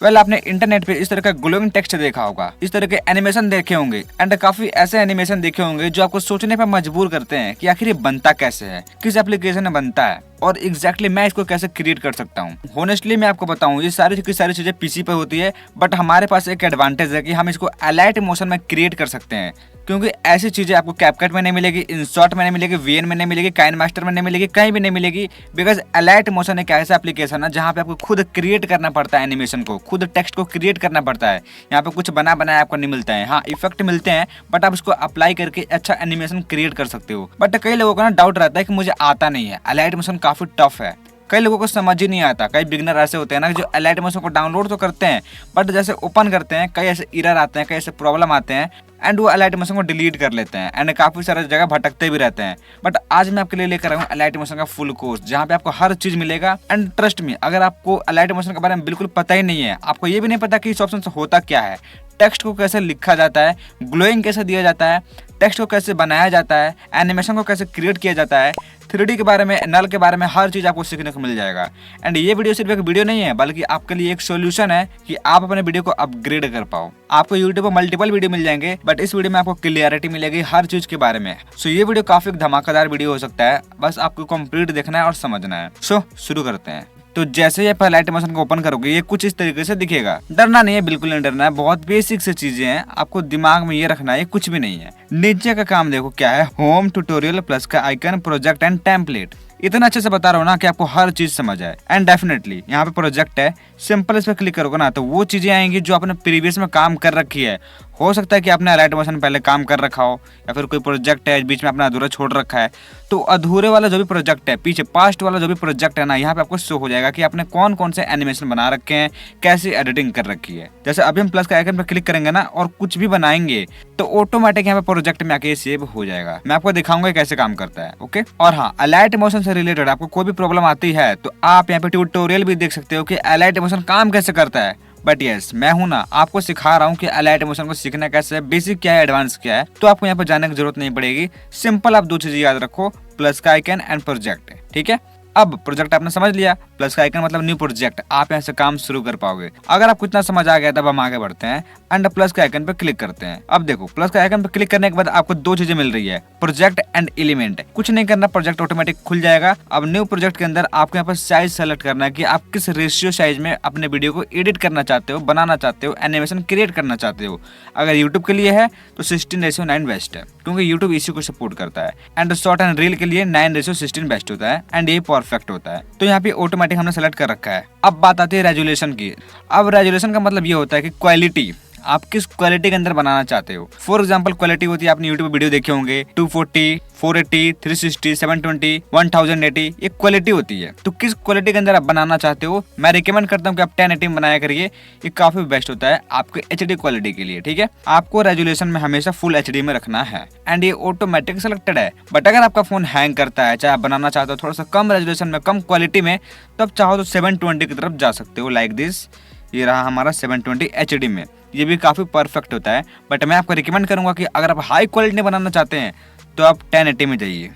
Well आपने internet पे इस तरह का ग्लोइंग टेक्स्ट देखा होगा, इस तरह के एनिमेशन देखे होंगे एंड काफी ऐसे एनिमेशन देखे होंगे जो आपको सोचने पर मजबूर करते हैं कि आखिर ये बनता कैसे है, किस एप्लीकेशन में बनता है और एग्जैक्टली मैं इसको कैसे क्रिएट कर सकता हूँ। होनेस्टली मैं आपको बताऊँ ये सारी की सारी चीजें पीसी पे होती है, बट हमारे पास एक एडवांटेज है कि हम इसको अलाइट मोशन में क्रिएट कर सकते हैं, क्योंकि ऐसी चीजें आपको कैपकट में नहीं मिलेगी, इनशॉट में नहीं मिलेगी, वीएन में नहीं मिलेगी, काइनमास्टर में नहीं मिलेगी, कहीं भी नहीं मिलेगी। बिकॉज अलाइट मोशन एक ऐसा एप्लीकेशन है जहाँ पे आपको खुद क्रिएट करना पड़ता है, एनिमेशन को खुद टेक्स्ट को क्रिएट करना पड़ता है। यहाँ पे कुछ बना बनाया आपको नहीं मिलता है, हाँ इफेक्ट मिलते हैं बट आप उसको अप्लाई करके अच्छा एनिमेशन क्रिएट कर सकते हो। बट कई लोगों का ना डाउट रहता है कि मुझे आता नहीं है, अलाइट मोशन काफी टफ है, कई लोगों को समझ ही नहीं आता। कई बिगनर ऐसे होते हैं ना जो अलाइट मोशन को डाउनलोड तो करते हैं बट जैसे ओपन करते हैं कई ऐसे एरर आते हैं, कई ऐसे प्रॉब्लम आते हैं एंड वो अलाइट मोशन को डिलीट कर लेते हैं एंड काफी सारे जगह भटकते भी रहते हैं। बट आज मैं आपके लिए लेकर आया हूँ अलाइट मोशन का फुल कोर्स, जहाँ पे आपको हर चीज मिलेगा। एंड ट्रस्ट मी, अगर आपको अलाइट मोशन के बारे में बिल्कुल पता ही नहीं है, आपको ये भी नहीं पता कि इस ऑप्शन से होता क्या है, टेक्स्ट को कैसे लिखा जाता है, ग्लोइंग कैसे दिया जाता है, टेक्स्ट को कैसे बनाया जाता है, एनिमेशन को कैसे क्रिएट किया जाता है, 3D के बारे में, नल के बारे में, हर चीज आपको सीखने को मिल जाएगा। एंड ये वीडियो सिर्फ एक वीडियो नहीं है बल्कि आपके लिए एक सॉल्यूशन है कि आप अपने वीडियो को अपग्रेड कर पाओ। आपको यूट्यूब पर मल्टीपल वीडियो मिल जाएंगे बट इस वीडियो में आपको क्लियरिटी मिलेगी हर चीज के बारे में। सो ये वीडियो काफी धमाकेदार वीडियो हो सकता है, बस आपको कंप्लीट देखना है और समझना है। सो शुरू करते हैं। तो जैसे ये अलाइट मोशन को ओपन करोगे ये कुछ इस तरीके से दिखेगा। डरना नहीं है, बिल्कुल नहीं डरना है, बहुत बेसिक से चीजें हैं, आपको दिमाग में ये रखना है ये कुछ भी नहीं है। नीचे का काम देखो क्या है, होम, ट्यूटोरियल, प्लस का आइकन, प्रोजेक्ट एंड टेम्पलेट। इतना अच्छे से बता रहा हूँ ना कि आपको हर चीज समझ आए। एंड डेफिनेटली यहाँ पे प्रोजेक्ट है, सिंपल इस पर क्लिक करोगे ना तो वो चीजें आएंगी जो आपने प्रीवियस में काम कर रखी है। हो सकता है कि आपने अलाइट मोशन पहले काम कर रखा हो या फिर कोई प्रोजेक्ट है बीच में आपने अधूरा छोड़ रखा है, तो अधूरे वाला जो भी प्रोजेक्ट है, पीछे पास्ट वाला जो भी प्रोजेक्ट है ना, यहाँ पे आपको शो हो जाएगा कि आपने कौन कौन से एनिमेशन बना रखे हैं, कैसे एडिटिंग कर रखी है। जैसे अभी हम प्लस का आइकन पे क्लिक करेंगे ना और कुछ भी बनाएंगे तो ऑटोमेटिक यहाँ पे प्रोजेक्ट में आके सेव हो जाएगा। मैं आपको दिखाऊंगा कैसे काम करता है, ओके। और हाँ, अलाइट मोशन से रिलेटेड आपको कोई भी प्रॉब्लम आती है तो आप यहाँ पे ट्यूटोरियल भी देख सकते हो कि अलाइट मोशन काम कैसे करता है। बट यस, मैं हूं ना आपको सिखा रहा हूं कि अलाइट मोशन को सीखना कैसे है, बेसिक क्या है, एडवांस क्या है। तो आपको यहाँ पर जाने की जरूरत नहीं पड़ेगी, सिंपल आप दो चीजें याद रखो, प्लस का आइकन एंड प्रोजेक्ट, ठीक है। अब प्रोजेक्ट आपने समझ लिया, प्लस का आइकन मतलब न्यू प्रोजेक्ट, आप यहाँ से काम शुरू कर पाओगे। अगर आपको इतना समझ आ गया तब हम आगे बढ़ते हैं एंड प्लस के आइकन पे क्लिक करते हैं। अब देखो प्लस के आइकन पे क्लिक करने के बाद आपको दो चीजें मिल रही है, प्रोजेक्ट एंड एलिमेंट। कुछ नहीं करना, प्रोजेक्ट ऑटोमेटिक खुल जाएगा। अब न्यू प्रोजेक्ट के अंदर आपको यहाँ पर साइज सेलेक्ट करना है कि आप किस रेशियो साइज में अपने वीडियो को एडिट करना चाहते हो, बनाना चाहते हो, एनिमेशन क्रिएट करना चाहते हो। अगर यूट्यूब के लिए है तो 16:9 बेस्ट है, क्योंकि यूट्यूब इसी को सपोर्ट करता है। एंड शॉर्ट एंड रील के लिए 9:16 बेस्ट होता है एंड ये परफेक्ट होता है। तो यहाँ पे ऑटोमेटिक हमने सेलेक्ट कर रखा है। अब बात आती है रेजोल्यूशन की। अब रेजोल्यूशन का मतलब ये होता है कि क्वालिटी, आप किस क्वालिटी के अंदर बनाना चाहते हो। फॉर एग्जांपल क्वालिटी होती है, आपने यूट्यूब वीडियो देखे होंगे 240, 480, 360, 720, 1080, ये क्वालिटी होती है। तो किस क्वालिटी के अंदर आप बनाना चाहते हो, मैं रिकमेंड करता हूँ कि आप 1080 में बनाया करिए, ये काफी बेस्ट होता है आपके HD क्वालिटी के लिए, ठीक है। आपको रेजोल्यूशन में हमेशा फुल HD में रखना है एंड ये ऑटोमेटिक सेलेक्टेड है। बट अगर आपका फोन हैंग करता है, चाहे आप बनाना चाहते हो थोड़ा सा कम रेजोल्यूशन में, कम क्वालिटी में, तब चाहो तो 720 की तरफ जा सकते हो, लाइक दिस। ये रहा हमारा 720 HD में, ये भी काफ़ी परफेक्ट होता है। बट मैं आपको रिकमेंड करूंगा कि अगर आप हाई क्वालिटी में बनाना चाहते हैं तो आप 1080 में जाइए।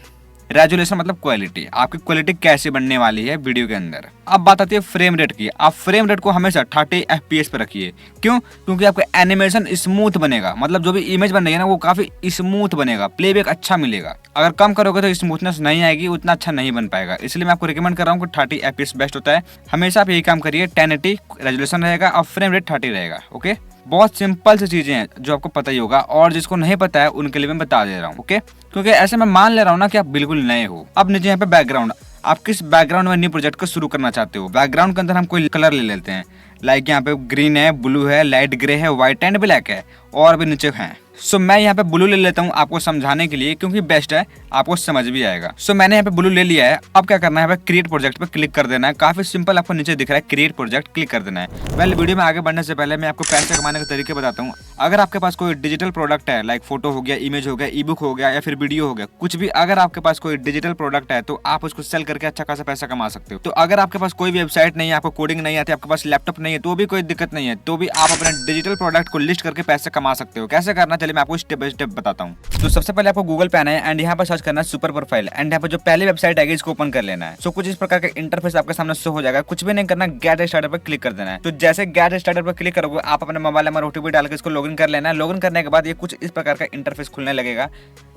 रेजोल्यूशन मतलब क्वालिटी, आपकी क्वालिटी कैसे बनने वाली है वीडियो के अंदर। अब बात आती है फ्रेम रेट की। आप फ्रेम रेट को हमेशा 30 FPS पे रखिए। क्यों? क्योंकि आपका एनिमेशन स्मूथ बनेगा, मतलब जो भी इमेज बन रही है ना वो काफी स्मूथ बनेगा, प्लेबैक अच्छा मिलेगा। अगर कम करोगे तो स्मूथनेस नहीं आएगी, उतना अच्छा नहीं बन पाएगा। इसलिए मैं आपको रिकमेंड कर रहा हूँ कि 30 FPS बेस्ट होता है। हमेशा आप यही काम करिए, 1080 रेजोल्यूशन रहेगा और फ्रेम रेट 30 रहेगा, ओके। बहुत सिंपल सी चीजें हैं जो आपको पता ही होगा, और जिसको नहीं पता है उनके लिए मैं बता दे रहा हूँ, ओके। क्योंकि ऐसे मैं मान ले रहा हूँ ना कि आप बिल्कुल नए हो। अब नीचे यहाँ पे बैकग्राउंड, आप किस बैकग्राउंड में न्यू प्रोजेक्ट को शुरू करना चाहते हो। बैकग्राउंड के अंदर हम कोई कलर ले लेते हैं, लाइक यहाँ पे ग्रीन है, ब्लू है, लाइट ग्रे है, व्हाइट एंड ब्लैक है, और भी नीचे हैं। सो मैं यहाँ पे ब्लू ले लेता हूँ आपको समझाने के लिए, क्योंकि बेस्ट है, आपको समझ भी आएगा। सो मैंने यहाँ पे ब्लू ले लिया है। अब क्या करना है, यहाँ पे क्रिएट प्रोजेक्ट पे क्लिक कर देना है। काफी सिंपल, आपको नीचे दिख रहा है क्रिएट प्रोजेक्ट, क्लिक कर देना है। वेल वीडियो में आगे बढ़ने से पहले मैं आपको पैसे कमाने के तरीके बताता हूँ। अगर आपके पास कोई डिजिटल प्रोडक्ट है, लाइक फोटो हो गया, इमेज हो गया, ई बुक हो गया या फिर वीडियो हो गया, कुछ भी, अगर आपके पास कोई डिजिटल प्रोडक्ट है तो आप उसको सेल करके अच्छा खासा पैसा कमा सकते हो। तो अगर आपके पास कोई वेबसाइट नहीं है, आपको कोडिंग नहीं आती, आपके पास लैपटॉप नहीं है, तो भी कोई दिक्कत नहीं है, तो भी आप अपने डिजिटल प्रोडक्ट को लिस्ट करके पैसे कमा सकते हो। कैसे करना चलिए मैं आपको स्टेप बाय स्टेप बताता हूँ। तो सबसे पहले आपको गूगल पे आना है एंड यहाँ पर सर्च करना है सुपर प्रोफाइल एंड यहाँ पर जो पहली वेबसाइट आएगी इसको ओपन कर लेना है। सो कुछ इस प्रकार का इंटरफेस आपके सामने शो हो जाएगा, कुछ भी नहीं करना, गेट स्टार्टर पर क्लिक कर देना है। तो जैसे गेट स्टार्टर पर क्लिक करोगे आप अपने मोबाइल नंबर ओटीपी डाल के इसको लॉगिन कर लेना है। लॉगिन करने के बाद ये कुछ इस प्रकार का इंटरफेस खुलने लगेगा।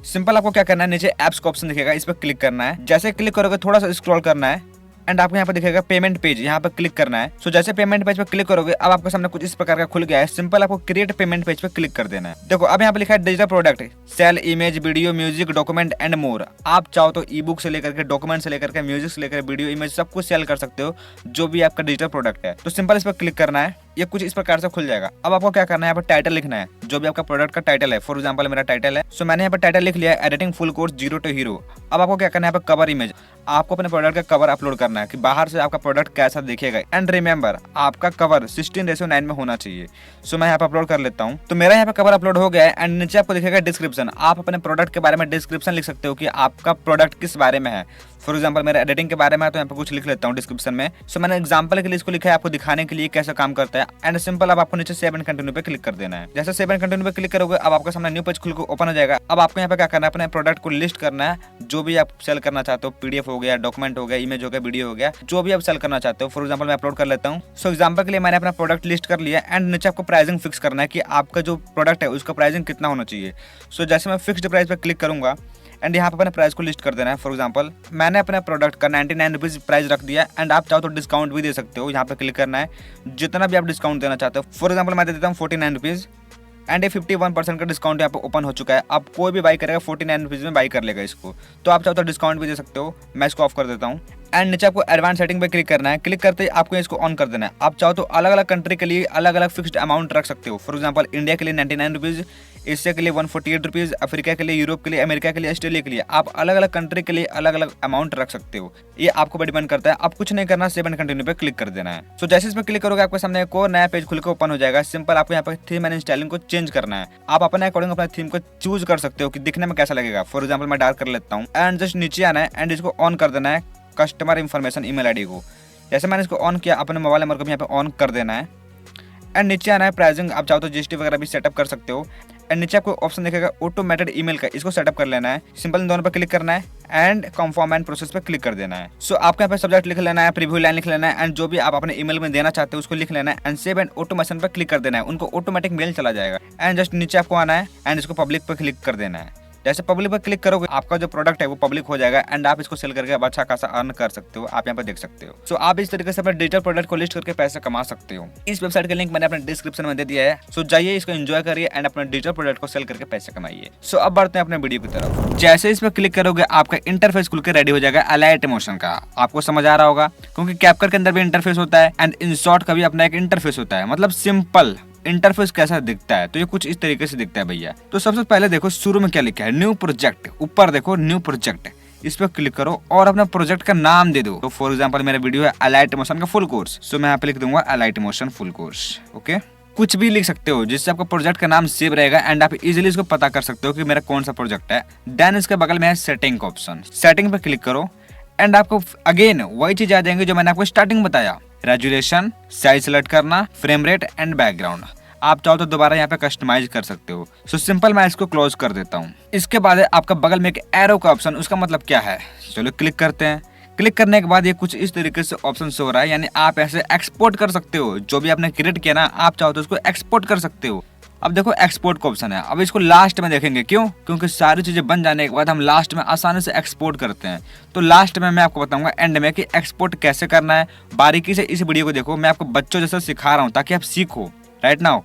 सिंपल आपको क्या करना है, नीचे ऐप्स का ऑप्शन दिखेगा, इस पर क्लिक करना है। जैसे क्लिक करोगे थोड़ा सा स्क्रॉल करना है एंड आपको यहाँ पर दिखेगा पेमेंट पेज, यहाँ पर क्लिक करना है। सो जैसे पेमेंट पेज पर क्लिक करोगे अब आपके सामने कुछ इस प्रकार का खुल गया है। सिंपल आपको क्रिएट पेमेंट पेज पर क्लिक कर देना है। देखो अब यहाँ पे लिखा है digital product, sell image, video, music, document and more. आप चाहो तो ई बुक से लेकर के, डॉक्यूमेंट से लेकर के, म्यूजिक से लेकर वीडियो, इमेज सब कुछ सेल कर सकते हो जो भी आपका डिजिटल प्रोडक्ट है। तो सिंपल इस पर क्लिक करना है, ये कुछ इस प्रकार से खुल जाएगा। अब आपको क्या करना है, यहाँ पर टाइटल लिखना है, जो भी आपका प्रोडक्ट का टाइटल है। फॉर एग्जांपल मेरा टाइटल है, सो मैंने यहाँ पर टाइटल लिख लिया है, editing full course zero to hero. अब आपको क्या करना है, यहाँ पर कवर इमेज, आपको अपने प्रोडक्ट का कवर अपलोड करना है कि बाहर से आपका प्रोडक्ट कैसा दिखेगा। एंड रिमेंबर आपका कवर 16:9 में होना चाहिए। सो मैं यहाँ पर अपलोड कर लेता हूँ। तो मेरा यहाँ पर कवर अपलोड हो गया है एंड नीचे आपको दिखेगा डिस्क्रिप्शन। आप अपने प्रोडक्ट के बारे में डिस्क्रिप्शन लिख सकते हो कि आपका प्रोडक्ट किस बारे में है। फॉर एग्जांपल मेरा एडिटिंग के बारे में है तो यहाँ पे कुछ लिख लेता हूँ डिस्क्रिप्शन में। सो मैंने एग्जांपल के लिए इसको लिखा है, आपको दिखाने के लिए कैसा काम करता है। एंड सिंपल अब आपको नीचे सेव एंड कंटिन्यू पे क्लिक कर देना है। जैसे सेव एंड कंटिन्यू पे क्लिक करोगे अब आपके सामने न्यू पेज खुल के ओपन हो जाएगा। अब आपको यहाँ पे क्या करना है, अपने प्रोडक्ट को लिस्ट करना है, जो भी आप सेल करना चाहते हो, पीडीएफ हो गया, डॉक्यूमेंट हो गया, इमेज हो गया, वीडियो हो गया, जो भी आप सेल करना चाहते हो। फॉर एग्जांपल मैं अपलोड कर लेता हूँ। सो एग्जांपल के लिए मैंने अपना प्रोडक्ट लिस्ट कर लिया एंड नीचे आपको प्राइसिंग फिक्स करना है कि आपका जो प्रोडक्ट है उसका प्राइसिंग कितना होना चाहिए। सो जैसे मैं फिक्स्ड प्राइस पे क्लिक करूंगा एंड यहाँ पे अपने प्राइस को लिस्ट कर देना है। फॉर एग्जांपल मैंने अपने प्रोडक्ट का 99 रुपीज़ प्राइस रख दिया एंड आप चाहो तो डिस्काउंट भी दे सकते हो। यहाँ पे क्लिक करना है, जितना भी आप डिस्काउंट देना चाहते हो। फॉर एग्जांपल मैं दे देता हूँ 49 रुपीज़ एंड ये 51% का डिस्काउंट यहाँ पे ओपन हो चुका है। आप कोई भी बाई करेगा 49 रुपीज़ में बाई कर लेगा इसको। तो आप चाहो तो डिस्काउंट भी दे सकते हो। मैं इसको ऑफ कर देता हूँ एंड नीचे आपको एडवांस सेटिंग पे क्लिक करना है। क्लिक करते ही आपको इसको ऑन कर देना है। आप चाहो तो अलग अलग कंट्री के लिए अलग अलग फिक्स्ड अमाउंट रख सकते हो। फॉर एग्जांपल इंडिया के लिए 99 रुपीज़, एशिया के लिए 148 रुपीज़, अफ्रीका के लिए, यूरोप के लिए, अमेरिका के लिए, ऑस्ट्रेलिया के लिए, आप अलग अलग कंट्री के लिए अलग अलग अमाउंट रख सकते हो। ये आपको डिपेंड करता है। आप कुछ नहीं करना, सेव एंड कंटिन्यू पे क्लिक कर देना है। सो जैसे इस पर क्लिक करोगे आपके सामने एक और नया पेज खुल के ओपन हो जाएगा। सिंपल आपको यहाँ पर थीम एंड स्टाइलिंग को चेंज करना है। आप अपने अकॉर्डिंग अपने थीम को चूज कर सकते हो कि दिखने में कैसा लगेगा। फॉर एग्जाम्पल मैं डार्क कर लेता हूँ एंड जस्ट नीचे आना है एंड इसको ऑन कर देना है, कस्टमर इन्फॉर्मेशन ईमेल आईडी को। जैसे मैंने इसको ऑन किया, अपने मोबाइल नंबर को भी यहाँ पे ऑन कर देना है एंड नीचे आना है प्राइसिंग। आप चाहो तो जीएसटी वगैरह भी सेटअप कर सकते हो एंड नीचे आपको ऑप्शन दिखेगा ऑटोमेटेड ईमेल का, इसको सेटअप कर लेना है। सिंपल इन दोनों पर क्लिक करना है एंड कंफर्म एंड प्रोसेस पे क्लिक कर देना है। सो आपको यहाँ पे सब्जेक्ट लिख लेना है, प्रीव्यू लाइन लिख लेना है एंड जो भी आप अपने ईमेल में देना चाहते हो उसको लिख लेना है एंड सेव एंड ऑटोमेशन पर क्लिक कर देना है। उनको ऑटोमेटिक मेल चला जाएगा एंड जस्ट नीचे आपको आना है एंड इसको पब्लिक पर क्लिक कर देना है। जैसे पब्लिक पर क्लिक करोगे आपका जो प्रोडक्ट है वो पब्लिक हो जाएगा एंड आप इसको सेल करके अच्छा खासा अर्न कर सकते हो। आप यहाँ पर देख सकते हो। सो आप इस तरीके से अपने डिजिटल प्रोडक्ट को लिस्ट करके पैसे कमा सकते हो। इस वेबसाइट का लिंक मैंने अपने डिस्क्रिप्शन में दे दिया है। सो जाइए, इसको एंजॉय करिए एंड अपने डिजिटल प्रोडक्ट को सेल करके पैसे कमाइए। सो अब बढ़ते हैं अपने वीडियो की तरफ। जैसे इस पर क्लिक करोगे आपका इंटरफेस खुल के रेडी हो जाएगा अलाइट मोशन का। आपको समझ आ रहा होगा क्योंकि कैपकट के अंदर भी इंटरफेस होता है एंड इनशॉट का भी अपना एक इंटरफेस होता है। मतलब सिंपल इंटरफेस कैसा दिखता है तो ये कुछ इस तरीके से दिखता है भैया। तो सबसे पहले देखो शुरू में क्या लिखा है, न्यू प्रोजेक्ट। ऊपर देखो न्यू प्रोजेक्ट, इस पर क्लिक करो और अपना प्रोजेक्ट का नाम दे दो। तो फॉर एग्जांपल मेरा वीडियो है अलाइट मोशन का फुल कोर्स। सो मैं यहाँ पे लिख दूंगा alight motion full course. Okay, कुछ भी लिख सकते हो जिससे आपका प्रोजेक्ट का नाम सेव रहेगा एंड आप इजीली इसको पता कर सकते हो कि मेरा कौन सा प्रोजेक्ट है। देन इसके बगल में है सेटिंग का ऑप्शन, सेटिंग पे क्लिक करो एंड आपको अगेन वही चीज आ जाएंगे जो मैंने आपको स्टार्टिंग बताया, रेजुलेशन, साइज सेलेक्ट करना, फ्रेम रेट एंड बैकग्राउंड। आप चाहो तो दोबारा यहाँ पे कस्टमाइज कर सकते हो। सो सिंपल मैं इसको क्लोज कर देता हूँ। इसके बाद आपका बगल में एक एरो का ऑप्शन, उसका मतलब क्या है, चलो क्लिक करते हैं। क्लिक करने के बाद ये कुछ इस तरीके से ऑप्शन शो हो रहा है, यानी आप ऐसे एक्सपोर्ट कर सकते हो। जो भी आपने क्रिएट किया ना, आप चाहो तो उसको एक्सपोर्ट कर सकते हो। अब देखो एक्सपोर्ट का ऑप्शन है। अब इसको लास्ट में देखेंगे, क्यों? क्योंकि सारी चीजें बन जाने के बाद हम लास्ट में आसानी से एक्सपोर्ट करते हैं। तो लास्ट में मैं आपको बताऊंगा एंड में कि एक्सपोर्ट कैसे करना है। बारीकी से इस वीडियो को देखो, मैं आपको बच्चों जैसा सिखा रहा हूँ ताकि आप सीखो। राइट नाउ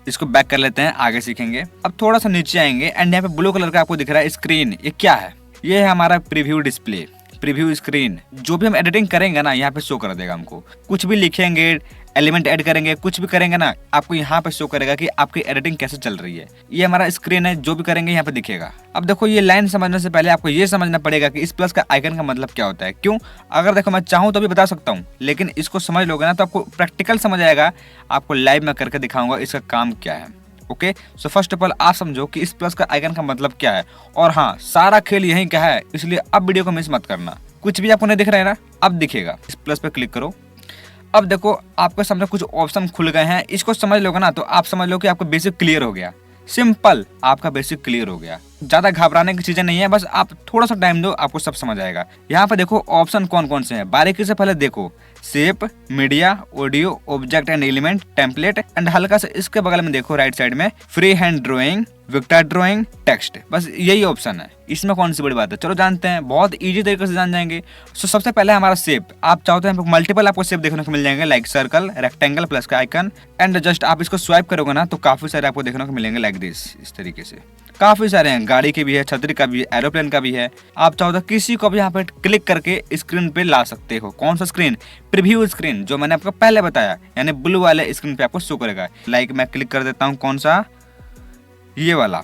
इसको बैक कर लेते हैं, आगे सीखेंगे। अब थोड़ा सा नीचे आएंगे एंड यहाँ पे ब्लू कलर का आपको दिख रहा है स्क्रीन। ये क्या है? ये है हमारा प्रीव्यू डिस्प्ले, प्रीव्यू स्क्रीन। जो भी हम एडिटिंग करेंगे ना, यहाँ पे शो कर देगा हमको। कुछ भी लिखेंगे, एलिमेंट ऐड करेंगे, कुछ भी करेंगे ना, आपको यहाँ पे शो करेगा कि आपकी एडिटिंग कैसे चल रही है। ये हमारा स्क्रीन है, जो भी करेंगे यहाँ पे दिखेगा। अब देखो, ये लाइन समझने से पहले आपको ये समझना पड़ेगा कि इस प्लस का आइकन का मतलब क्या होता है। क्यों? अगर देखो मैं चाहूँ तो भी बता सकता हूँ, लेकिन इसको समझ लोगे ना तो आपको प्रैक्टिकल समझ आएगा। आपको लाइव में करके दिखाऊंगा इसका काम क्या है। Okay, so first of all आप समझो कि इस प्लस का आइकन का मतलब क्या है। और हाँ, सारा खेल यही का है, इसलिए अब वीडियो को मिस मत करना। कुछ भी आपको नहीं दिख रहा है ना, अब दिखेगा। इस प्लस पे क्लिक करो। अब देखो आपके सामने कुछ ऑप्शन खुल गए हैं, इसको समझ लोगे ना तो आप समझ लो कि आपको बेसिक क्लियर हो गया। सिंपल, आपका बेसिक क्लियर हो गया। ज्यादा घबराने की चीजें नहीं है, बस आप थोड़ा सा टाइम दो, आपको सब समझ आएगा। यहाँ पे देखो ऑप्शन कौन कौन से हैं, बारीकी से पहले देखो। Shape, media, audio, object and element, template and हल्का सा इसके बगल में देखो राइट साइड में free hand drawing, vector drawing, text. बस यही ऑप्शन है, इसमें कौन सी बड़ी बात है। चलो जानते हैं, बहुत इजी तरीके से जान जाएंगे। तो सबसे पहले हमारा शेप, आप चाहते हैं मल्टीपल आपको शेप देखने को मिल जाएंगे, लाइक सर्कल, रेक्टेंगल, प्लस का आइकन एंड जस्ट आप इसको स्वाइप करोगे ना तो काफी सारे आपको देखने को मिलेंगे लाइक दिस, इस तरीके से। काफी सारे हैं, गाड़ी के भी है, छतरी का भी है, एरोप्लेन का भी है। आप चाहो तो किसी को भी यहाँ पे क्लिक करके स्क्रीन पे ला सकते हो। कौन सा स्क्रीन? प्रीव्यू स्क्रीन, जो मैंने आपको पहले बताया, यानी ब्लू वाले स्क्रीन पे आपको शो करेगा। लाइक मैं क्लिक कर देता हूँ, कौन सा? ये वाला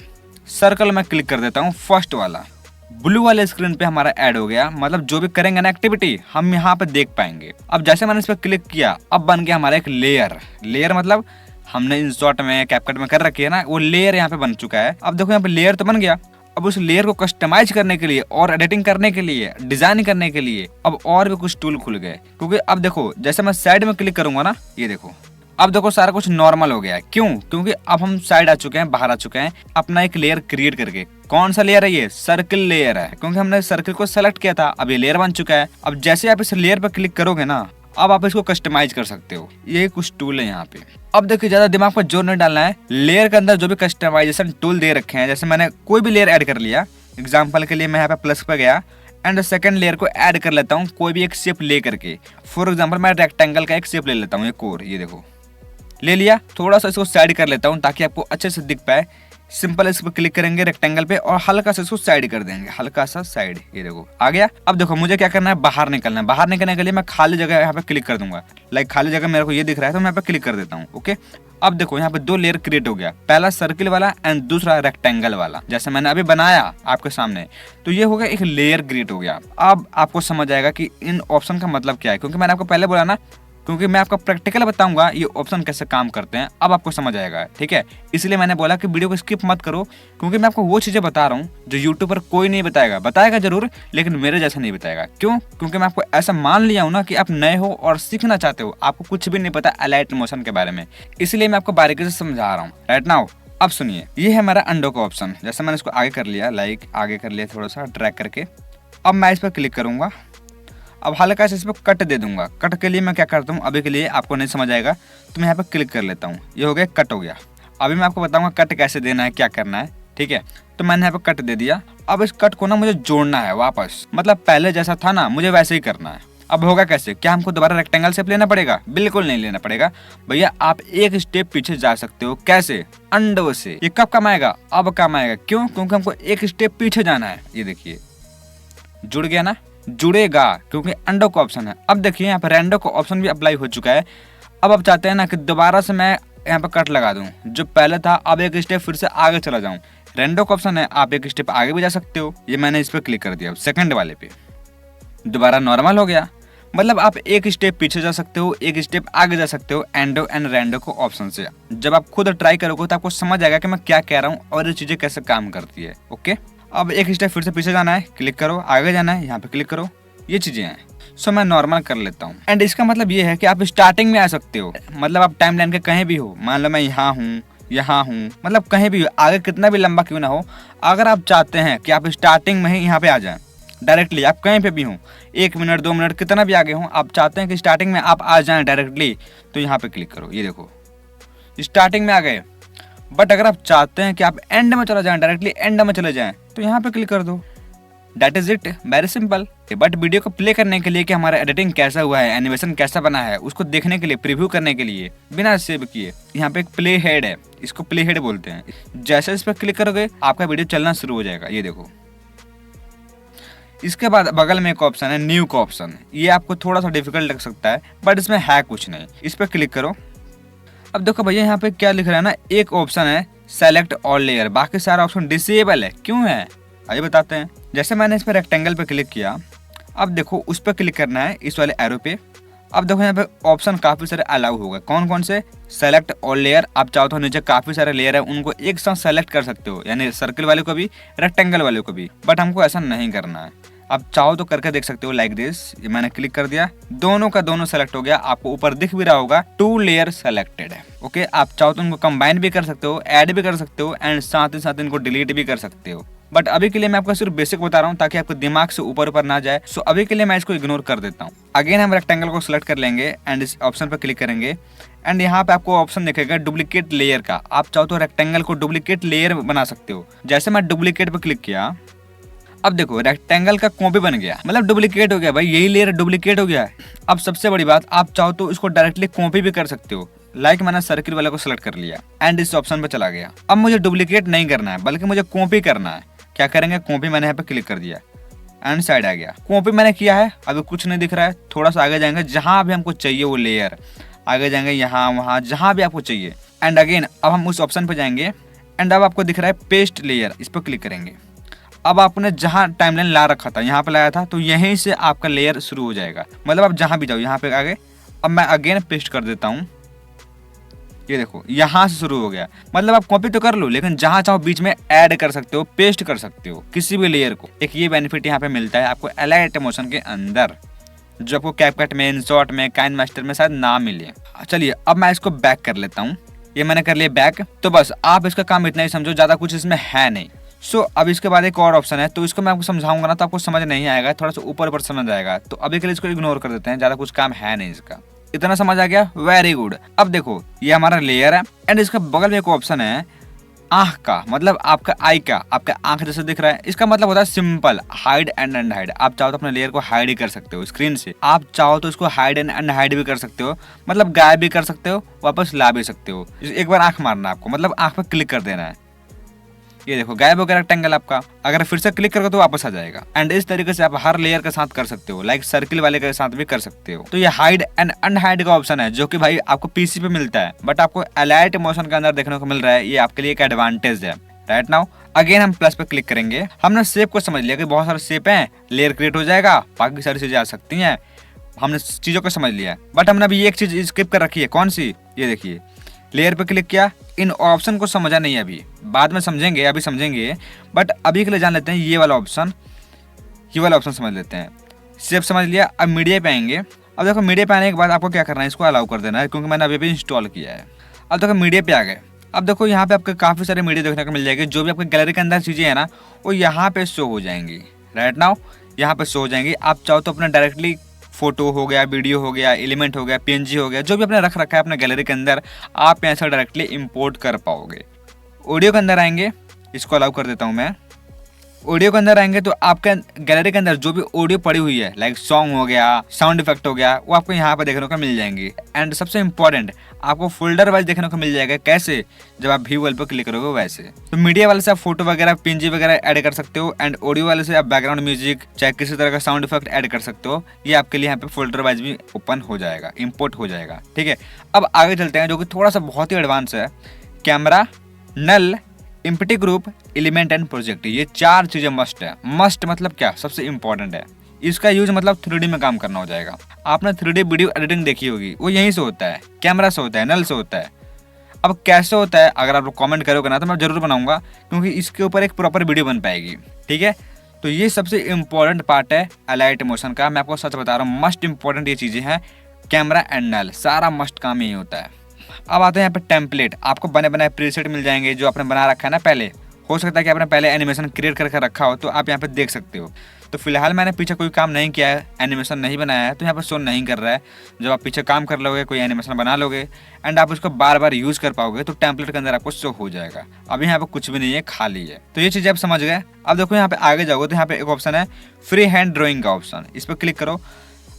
सर्कल में क्लिक कर देता हूँ, फर्स्ट वाला। ब्लू वाले स्क्रीन पे हमारा ऐड हो गया, मतलब जो भी करेंगे ना एक्टिविटी हम यहाँ पे देख पाएंगे। अब जैसे मैंने इस पर क्लिक किया, अब बन गया हमारा एक लेयर। लेयर मतलब हमने इंशॉट में, कैपकट में कर रखी है ना, वो लेयर यहाँ पे बन चुका है। अब देखो यहाँ पे लेयर तो बन गया। अब उस लेयर को कस्टमाइज करने के लिए और एडिटिंग करने के लिए, डिजाइन करने के लिए अब और भी कुछ टूल खुल गए। क्योंकि अब देखो जैसे मैं साइड में क्लिक करूंगा ना, ये देखो अब देखो सारा कुछ नॉर्मल हो गया है। क्यों? क्योंकि अब हम साइड आ चुके हैं, बाहर आ चुके हैं अपना एक लेयर क्रिएट करके। कौन सा लेयर है ये? सर्किल लेयर है, क्योंकि हमने सर्किल को सेलेक्ट किया था। अब ये लेयर बन चुका है। अब जैसे आप इस लेयर पर क्लिक करोगे ना, अब आप इसको कस्टमाइज कर सकते हो। ये कुछ टूल है यहाँ पे। अब देखिए ज्यादा दिमाग पर जोर नहीं डालना है, लेयर के अंदर जो भी कस्टमाइजेशन टूल दे रखे हैं, जैसे मैंने कोई भी लेयर ऐड कर लिया, एग्जाम्पल के लिए मैं यहाँ पे प्लस पे गया एंड सेकंड लेयर को ऐड कर लेता हूँ कोई भी एक शेप ले करके। फॉर एग्जाम्पल मैं रेक्टेंगल का एक शेप ले लेता हूँ, एक और, ये देखो ले लिया। थोड़ा सा इसको साइड कर लेता हूँ ताकि आपको अच्छे से दिख पाए। सिंपल इस पर क्लिक करेंगे रेक्टेंगल पे और हल्का सा इसको साइड कर देंगे, हल्का सा साइड, ये देखो आ गया। अब देखो मुझे क्या करना है, बाहर निकलना है। बाहर निकलने के लिए मैं खाली जगह यहाँ पे क्लिक कर दूंगा। लाइक खाली जगह मेरे को ये दिख रहा है तो मैं यहाँ पे क्लिक कर देता हूँ। ओके, अब देखो यहाँ पे दो लेयर क्रिएट हो गया, पहला सर्किल वाला एंड दूसरा रेक्टेंगल वाला, जैसे मैंने अभी बनाया आपके सामने। तो ये हो गया एक लेयर क्रिएट हो गया। अब आपको समझ आएगा कि इन ऑप्शन का मतलब क्या है, क्योंकि मैंने आपको पहले बोला ना, क्योंकि मैं आपको प्रैक्टिकल बताऊंगा ये ऑप्शन कैसे काम करते हैं, अब आपको समझ आएगा। ठीक है, इसलिए मैंने बोला कि वीडियो को स्किप मत करो, क्योंकि मैं आपको वो चीजें बता रहा हूँ जो यूट्यूब पर कोई नहीं बताएगा। बताएगा जरूर, लेकिन मेरे जैसा नहीं बताएगा। क्यों? क्योंकि मैं आपको ऐसा मान लिया हूँ ना कि आप नए हो और सीखना चाहते हो, आपको कुछ भी नहीं पता अलाइट मोशन के बारे में, इसलिए मैं आपको बारीकी से समझा रहा हूँ राइट नाउ। अब सुनिए, ये है हमारा अंडो का ऑप्शन। जैसे मैंने इसको आगे कर लिया, लाइक आगे कर लिया थोड़ा सा ड्रैग करके। अब मैं इस पर क्लिक करूंगा, अब हल्का से इस पर कट दे दूंगा। कट के लिए मैं क्या करता हूँ, अभी के लिए आपको नहीं समझ आएगा तो मैं यहाँ पे क्लिक कर लेता हूँ। ये हो गया, कट हो गया। अभी मैं आपको बताऊंगा कट कैसे देना है, क्या करना है। ठीक है, तो मैंने यहाँ पे कट दे दिया। अब इस कट को ना मुझे जोड़ना है वापस, मतलब पहले जैसा था ना मुझे वैसे ही करना है। अब होगा कैसे? क्या हमको दोबारा रेक्टेंगल शेप लेना पड़ेगा? बिल्कुल नहीं लेना पड़ेगा भैया, आप एक स्टेप पीछे जा सकते हो। कैसे? अंडो से। ये कब काम आएगा? अब काम आएगा। क्यों? क्योंकि हमको एक स्टेप पीछे जाना है। ये देखिए जुड़ गया ना, जुड़ेगा क्योंकि अंडो का ऑप्शन है। अब देखिए यहाँ पे रेंडो का ऑप्शन भी अप्लाई हो चुका है। अब आप चाहते हैं ना कि दोबारा से मैं यहाँ पे कट लगा दूं, जो पहले था अब एक स्टेप फिर से आगे चला जाऊं। रेंडो का ऑप्शन है, आप एक स्टेप आगे भी जा सकते हो। ये मैंने इस पर क्लिक कर दिया, सेकंड वाले पे दोबारा नॉर्मल हो गया। मतलब आप एक स्टेप पीछे जा सकते हो, एक स्टेप आगे जा सकते हो एंडो एंड रेंडो को ऑप्शन से। जब आप खुद ट्राई करोगे तो आपको समझ आएगा कि मैं क्या कह रहा हूँ और ये चीजें कैसे काम करती है। ओके, अब एक स्टेप फिर से पीछे जाना है, क्लिक करो, आगे जाना है, यहाँ पे क्लिक करो, ये चीजें हैं। सो मैं नॉर्मल कर लेता हूँ। एंड इसका मतलब ये है कि आप स्टार्टिंग में आ सकते हो, मतलब आप टाइम लाइन के कहीं भी हो। मान लो मैं यहाँ हूँ, मतलब कहीं भी हो, आगे कितना भी लंबा क्यों ना हो, अगर आप चाहते हैं कि आप स्टार्टिंग में ही यहाँ पे आ जाएं डायरेक्टली, आप कहीं पे भी हो, 1 मिनट 2 मिनट कितना भी आगे हो, आप चाहते हैं कि स्टार्टिंग में आप आ जाएं डायरेक्टली, तो यहाँ पे क्लिक करो। ये देखो स्टार्टिंग में आ गए। बट अगर आप चाहते हैं कि आप एंड में चला जाएं, डायरेक्टली एंड में चले जाएं, तो यहाँ पे क्लिक कर दो। That is it, very simple. But video को प्ले करने के लिए कि हमारा एडिटिंग कैसा हुआ है, एनिमेशन कैसा बना है, उसको देखने के लिए, प्रीव्यू करने के लिए बिना सेव किए, यहाँ पे एक प्ले हेड है, इसको प्ले हेड बोलते हैं। जैसे इस पर क्लिक करोगे आपका वीडियो चलना शुरू हो जाएगा। ये देखो, इसके बाद बगल में एक ऑप्शन है न्यू का ऑप्शन। ये आपको थोड़ा सा डिफिकल्ट लग सकता है बट इसमें है कुछ नहीं। इस पर क्लिक करो। अब देखो भैया यहाँ पे क्या लिख रहा है ना, एक ऑप्शन है सेलेक्ट ऑल लेयर, बाकी सारा ऑप्शन डिसेबल है। क्यों है आइए बताते हैं। जैसे मैंने इस पर रेक्टेंगल पे क्लिक किया, अब देखो उस पर क्लिक करना है, इस वाले एरो पे। अब देखो यहाँ पे ऑप्शन काफी सारे अलाउ हो गए। कौन कौन से? Select all layer. आप चाहो तो नीचे काफी सारे लेयर है, उनको एक साथ सेलेक्ट कर सकते हो, यानी सर्किल वाले को भी, रेक्टेंगल वाले को भी। बट हमको ऐसा नहीं करना है। आप चाहो तो करके देख सकते हो लाइक दिस। ये मैंने क्लिक कर दिया, दोनों का दोनों सेलेक्ट हो गया। आपको ऊपर दिख भी रहा होगा 2 लेयर सेलेक्टेड है। ओके, आप चाहो तो इनको कंबाइन भी कर सकते हो, ऐड भी कर सकते हो एंड साथ ही साथ इनको डिलीट भी कर सकते हो। बट अभी के लिए मैं आपको सिर्फ बेसिक बता रहा हूँ ताकि आपको दिमाग से ऊपर ऊपर ना जाए। सो अभी के लिए मैं इसको इग्नोर कर देता हूँ। अगेन हम रेक्टेंगल को सिलेक्ट कर लेंगे एंड इस ऑप्शन पर क्लिक करेंगे एंड यहाँ पे आपको ऑप्शन दिखेगा डुप्लीकेट लेयर का। आप चाहो तो रेक्टेंगल को डुप्लीकेट लेयर बना सकते हो। जैसे मैं डुप्लीकेट पे क्लिक किया, अब देखो रेक्टेंगल का कॉपी बन गया, मतलब डुप्लीकेट हो गया भाई, यही लेयर डुप्लीकेट हो गया है। अब सबसे बड़ी बात, आप चाहो तो इसको डायरेक्टली कॉपी भी कर सकते हो। लाइक मैंने सर्किल वाले को सिलेक्ट कर लिया एंड इस ऑप्शन पे चला गया। अब मुझे डुप्लीकेट नहीं करना है बल्कि मुझे कॉपी करना है। क्या करेंगे, कॉपी मैंने यहाँ पे क्लिक कर दिया एंड साइड आ गया। कॉपी मैंने किया है, अभी कुछ नहीं दिख रहा है। थोड़ा सा आगे जाएंगे, जहां भी हमको चाहिए वो लेयर, आगे जाएंगे यहाँ वहाँ जहां भी आपको चाहिए एंड अगेन अब हम उस ऑप्शन पे जाएंगे एंड अब आपको दिख रहा है पेस्ट लेयर, इस पर क्लिक करेंगे। अब आपने जहां टाइमलाइन ला रखा था, यहाँ पे लाया था, तो यहीं से आपका लेयर शुरू हो जाएगा। मतलब आप जहां भी जाओ यहाँ पे आगे। अब मैं अगेन पेस्ट कर देता हूँ, ये देखो यहाँ से शुरू हो गया। मतलब आप कॉपी तो कर लो लेकिन जहां चाहो बीच में ऐड कर सकते हो, पेस्ट कर सकते हो किसी भी लेयर को। एक ये बेनिफिट यहाँ पे मिलता है आपको एलाइट मोशन के अंदर, जो आपको कैपकट में, इनशॉट में, काइनमास्टर में शायद ना मिले। चलिए अब मैं इसको बैक कर लेता हूँ। ये मैंने कर लिया बैक। तो बस आप इसका काम इतना ही समझो, ज्यादा कुछ इसमें है नहीं। सो अब इसके बाद एक और ऑप्शन है, तो इसको मैं आपको समझाऊंगा ना तो आपको समझ नहीं आएगा, थोड़ा सा ऊपर ऊपर समझ आएगा। तो अभी के लिए इसको इग्नोर कर देते हैं, ज्यादा कुछ काम है नहीं इसका। इतना समझ आ गया, वेरी गुड। अब देखो ये हमारा लेयर है एंड इसका बगल में एक ऑप्शन है आंख का, मतलब आपका आई का, आपका आंख जैसे दिख रहा है। इसका मतलब होता है सिंपल हाइड एंड अनहाइड। आप चाहो तो अपने लेयर को हाइड ही कर सकते हो स्क्रीन से, आप चाहो तो इसको हाइड एंड अनहाइड भी कर सकते हो, मतलब गायब भी कर सकते हो, वापस ला भी सकते हो। एक बार आंख मारना आपको, मतलब आंख पर क्लिक कर देना है, ये देखो गायब हो गया रेक्टेंगल आपका। अगर फिर से क्लिक करोगे तो वापस आ जाएगा। एंड इस तरीके से आप हर लेयर के साथ कर सकते हो, लाइक सर्किल वाले के साथ भी कर सकते हो। तो ये हाइड एंड अनहाइड का ऑप्शन है जो कि भाई आपको पीसी पे मिलता है, बट आपको एलाइट मोशन के अंदर देखने को मिल रहा है। ये आपके लिए एक एडवांटेज है। राइट नाउ अगेन हम प्लस पे क्लिक करेंगे। हमने शेप को समझ लिया कि बहुत सारे शेप हैं, लेयर क्रिएट हो जाएगा, बाकी सारी चीजें आ सकती हैं। हमने चीजों को समझ लिया, बट हमने अभी एक चीज स्किप कर रखी है। कौन सी, ये देखिए लेयर पे क्लिक किया, इन ऑप्शन को समझा नहीं अभी, बाद में समझेंगे, अभी समझेंगे। बट अभी के लिए जान लेते हैं ये वाला ऑप्शन, ये वाला ऑप्शन समझ लेते हैं। शेप समझ लिया, अब मीडिया पे आएंगे। अब देखो मीडिया पे आने के बाद आपको क्या करना है, इसको अलाउ कर देना है क्योंकि मैंने अभी भी इंस्टॉल किया है। अब देखो मीडिया पे आ गए। अब देखो यहाँ पे आपको काफी सारे मीडिया देखने को मिल जाएगी। जो भी आपके गैलरी के अंदर चीजें है ना, वो यहाँ पे शो हो जाएंगी। राइट नाउ यहाँ पे शो हो जाएंगी। आप चाहो तो अपना डायरेक्टली फोटो हो गया, वीडियो हो गया, एलिमेंट हो गया, पीएनजी हो गया, जो भी आपने रख रखा है अपने गैलरी के अंदर, आप यहाँ से डायरेक्टली इंपोर्ट कर पाओगे। ऑडियो के अंदर आएंगे, इसको अलाउ कर देता हूँ मैं। ऑडियो के अंदर आएंगे तो आपके गैलरी के अंदर जो भी ऑडियो पड़ी हुई है, लाइक सॉन्ग हो गया, साउंड इफेक्ट हो गया, वो आपको यहाँ पे देखने को मिल जाएंगी। एंड सबसे इंपॉर्टेंट, आपको फोल्डर वाइज देखने को मिल जाएगा। कैसे, जब आप व्यू वाले पर क्लिक करोगे वैसे। तो मीडिया वाले से आप फोटो वगैरह, पीएनजी वगैरह ऐड कर सकते हो, एंड ऑडियो वाले से आप बैकग्राउंड म्यूजिक चाहे किसी तरह का साउंड इफेक्ट ऐड कर सकते हो। ये आपके लिए यहाँ पे फोल्डर वाइज भी ओपन हो जाएगा, इम्पोर्ट हो जाएगा। ठीक है, अब आगे चलते हैं जो कि थोड़ा सा बहुत ही एडवांस है। Camera, null, empty group, element and project, ये 4 चीजें मस्ट है। मस्ट मतलब क्या, सबसे इंपॉर्टेंट है। इसका यूज मतलब 3D में काम करना हो जाएगा। आपने 3D वीडियो एडिटिंग देखी होगी, वो यहीं से होता है, कैमरा से होता है, नल से होता है। अब कैसे होता है, अगर आप कमेंट करोगे ना तो मैं जरूर बनाऊंगा, क्योंकि इसके ऊपर एक प्रॉपर वीडियो बन पाएगी। ठीक है, तो ये सबसे इंपॉर्टेंट पार्ट है एलाइट मोशन का। मैं आपको सच बता रहा हूँ, मस्ट इंपॉर्टेंट ये चीजें हैं। कैमरा एंड नल, सारा मस्ट काम यही होता है। अब आते हैं यहाँ पे टेम्पलेट। आपको बने बनाए प्रीसेट मिल जाएंगे जो आपने बना रखा है ना पहले। हो सकता है कि आपने पहले एनिमेशन क्रिएट करके रखा हो, तो आप यहाँ पे देख सकते हो। तो फिलहाल मैंने पीछे कोई काम नहीं किया है, एनिमेशन नहीं बनाया है, तो यहाँ पर शो नहीं कर रहा है। जब आप पीछे काम कर लोगे, कोई एनिमेशन बना लोगे एंड आप उसको बार बार यूज कर पाओगे, तो टेम्पलेट के अंदर आपको शो हो जाएगा। अभी यहाँ पे कुछ भी नहीं है, खाली है। तो ये चीज़ आप समझ गए। अब देखो यहाँ पे आगे जाओगे तो यहाँ पे एक ऑप्शन है फ्री हैंड ड्रॉइंग का ऑप्शन, इस पर क्लिक करो।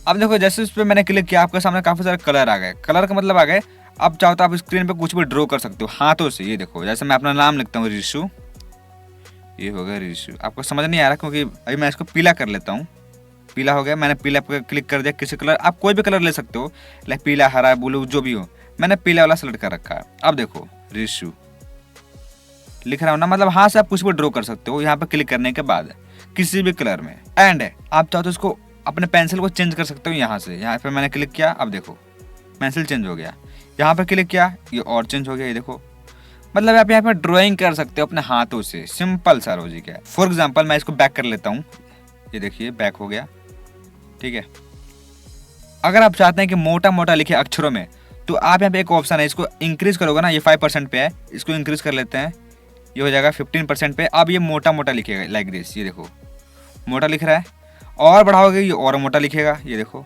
अब देखो जैसे इस पर मैंने क्लिक किया, आपके सामने काफी सारे कलर आ गए। कलर का मतलब आ गए, अब चाहो तो आप स्क्रीन पे कुछ भी ड्रॉ कर सकते हो हाथों से। ये देखो, जैसे मैं अपना नाम लिखता हूँ ऋषु, ये हो गया ऋषु। आपको समझ नहीं आ रहा क्योंकि अभी मैं इसको पीला कर लेता हूँ। पीला हो गया, मैंने पीला पे क्लिक कर दिया। किसी कलर, आप कोई भी कलर ले सकते हो, लाइक पीला, हरा, ब्लू, जो भी हो। मैंने पीला वाला सेलेक्ट कर रखा है। अब देखो ऋषु लिख रहा हूँ ना, मतलब हाथ से आप कुछ भी ड्रॉ कर सकते हो यहाँ पे क्लिक करने के बाद, किसी भी कलर में। एंड आप चाहो तो इसको अपने पेंसिल को चेंज कर सकते हो यहाँ से। यहाँ पे मैंने क्लिक किया, अब देखो पेंसिल चेंज हो गया। यहाँ पे क्लिक किया, ये और चेंज हो गया। ये देखो, मतलब आप यहाँ पे ड्राइंग कर सकते हो अपने हाथों से। सिंपल सा लॉजिक है। फॉर एग्जांपल मैं इसको बैक कर लेता हूँ, ये देखिए बैक हो गया, ठीक है। अगर आप चाहते हैं कि मोटा मोटा लिखे अक्षरों में, तो आप यहाँ पे एक ऑप्शन है, इसको इंक्रीज करोगे ना, ये 5% पे है, इसको इंक्रीज कर लेते हैं, ये हो जाएगा 15% पे। अब ये मोटा मोटा लिखेगा लाइक दिस, ये देखो मोटा लिख रहा है। और बढ़ाओगे ये और मोटा लिखेगा, ये देखो।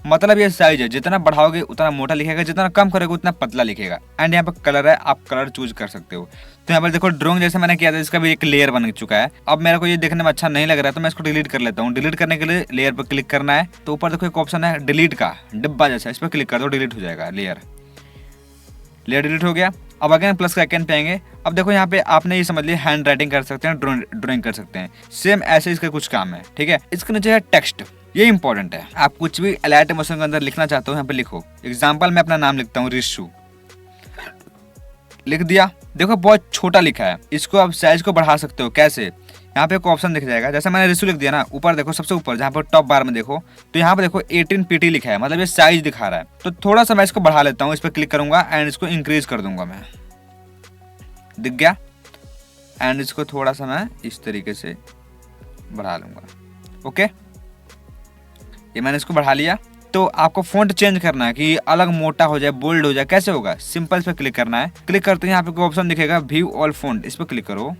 मतलब ये साइज है, जितना बढ़ाओगे उतना मोटा लिखेगा, जितना कम करोगे उतना पतला लिखेगा। एंड यहाँ पे कलर है, आप कलर चूज कर सकते हो। तो यहाँ पर देखो ड्राइंग जैसे मैंने किया था, इसका भी एक लेयर बन चुका है। अब मेरे को ये देखने में अच्छा नहीं लग रहा है, तो मैं इसको डिलीट कर लेता हूँ। डिलीट करने के लिए लेयर पर क्लिक करना है, तो ऊपर देखो एक ऑप्शन है डिलीट का, डिब्बा जैसा, इस पर क्लिक कर दो, डिलीट हो जाएगा लेयर। लेयर डिलीट हो गया। अब अगेन प्लस का आइकन पे आएंगे। अब देखो यहाँ पे आपने ये समझ लिया हैंड राइटिंग कर सकते हैं, ड्राइंग कर सकते हैं। सेम ऐसे इसका कुछ काम है, ठीक है। इसके नीचे है टेक्स्ट, ये इंपॉर्टेंट है। आप कुछ भी एलाइट इमोशन के अंदर लिखना चाहते हो, यहाँ पे लिखो। एग्जाम्पल मैं अपना नाम लिखता हूँ रिशु, लिख दिया। देखो बहुत छोटा लिखा है, इसको आप साइज को बढ़ा सकते हो। कैसे? यहाँ पे एक ऑप्शन दिख जाएगा, जैसे मैंने रिशु लिख दिया ना, ऊपर देखो सबसे ऊपर जहाँ पर टॉप बार में देखो, तो यहाँ पे देखो 18 PT लिखा है, मतलब ये साइज दिखा रहा है। तो थोड़ा सा मैं इसको बढ़ा लेता हूँ, इस पर क्लिक करूंगा एंड इसको इंक्रीज कर दूंगा मैं, दिख गया। एंड इसको थोड़ा सा मैं इस तरीके से बढ़ा लूंगा, ओके। ये मैंने इसको बढ़ा लिया। तो आपको फॉन्ट चेंज करना है कि अलग मोटा हो जाए, बोल्ड हो जाए, कैसे होगा? सिंपल इस पर क्लिक करना है। क्लिक करते हैं यहाँ पे ऑप्शन दिखेगा व्यू ऑल फॉन्ट, इस पर क्लिक करो।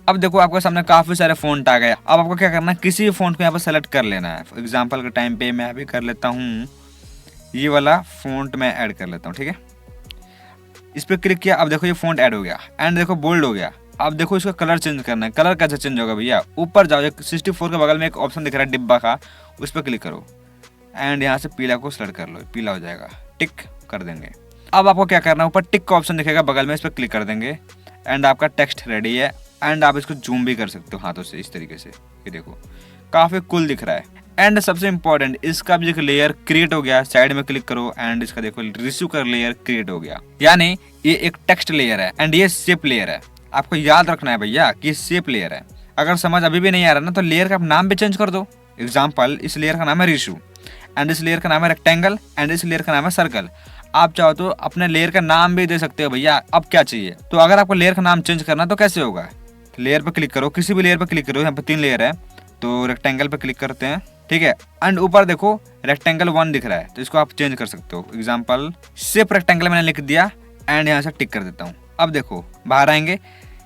अब देखो आपके सामने काफी सारे फॉन्ट आ गए। अब आपको क्या करना है, किसी भी फॉन्ट को यहाँ पर सेलेक्ट कर लेना है। फॉर एग्जाम्पल के टाइम पे मैं अभी कर लेता हूँ, ये वाला फॉन्ट मैं ऐड कर लेता हूँ, ठीक है। इस पर क्लिक किया, अब देखो ये फॉन्ट ऐड हो गया एंड देखो बोल्ड हो गया। अब देखो इसका कलर चेंज करना है। कलर कैसे चेंज होगा भैया? ऊपर जाओ, 64 के बगल में एक ऑप्शन दिख रहा है डिब्बा का, उस पर क्लिक करो एंड यहाँ से पीला को सेलेक्ट कर लो, पीला हो जाएगा, टिक कर देंगे। अब आपको क्या करना है, ऊपर टिक का ऑप्शन दिखेगा बगल में, इस पर क्लिक कर देंगे एंड आपका टेक्स्ट रेडी है। एंड आप इसको जूम भी कर सकते हो हाथों से, इस तरीके से, ये देखो काफी कूल दिख रहा है। एंड सबसे इंपॉर्टेंट, इसका भी एक लेयर क्रिएट हो गया। साइड में क्लिक करो एंड इसका देखो रिशु का लेयर क्रिएट हो गया, यानी ये एक टेक्स्ट लेयर है एंड ये शेप लेयर है। आपको याद रखना है भैया कि शेप लेयर है। अगर समझ अभी भी नहीं आ रहा ना, तो लेयर का नाम भी चेंज कर दो। एग्जाम्पल, इस लेयर का नाम है रिशु एंड इस लेयर का नाम है रेक्टेंगल एंड इस लेयर का नाम है सर्कल। आप चाहो तो अपने लेयर का नाम भी दे सकते हो भैया, अब क्या चाहिए। तो अगर आपको लेयर का नाम चेंज करना तो कैसे होगा? लेयर पर क्लिक करो, किसी भी लेयर पर क्लिक करो, यहाँ पे 3 लेयर है, तो रेक्टेंगल पे क्लिक करते हैं, ठीक है। एंड ऊपर देखो रेक्टेंगल 1 दिख रहा है, तो इसको आप चेंज कर सकते हो। एग्जाम्पल शेप रेक्टेंगल मैंने लिख दिया एंड यहाँ से टिक कर देता हूँ। अब देखो बाहर आएंगे,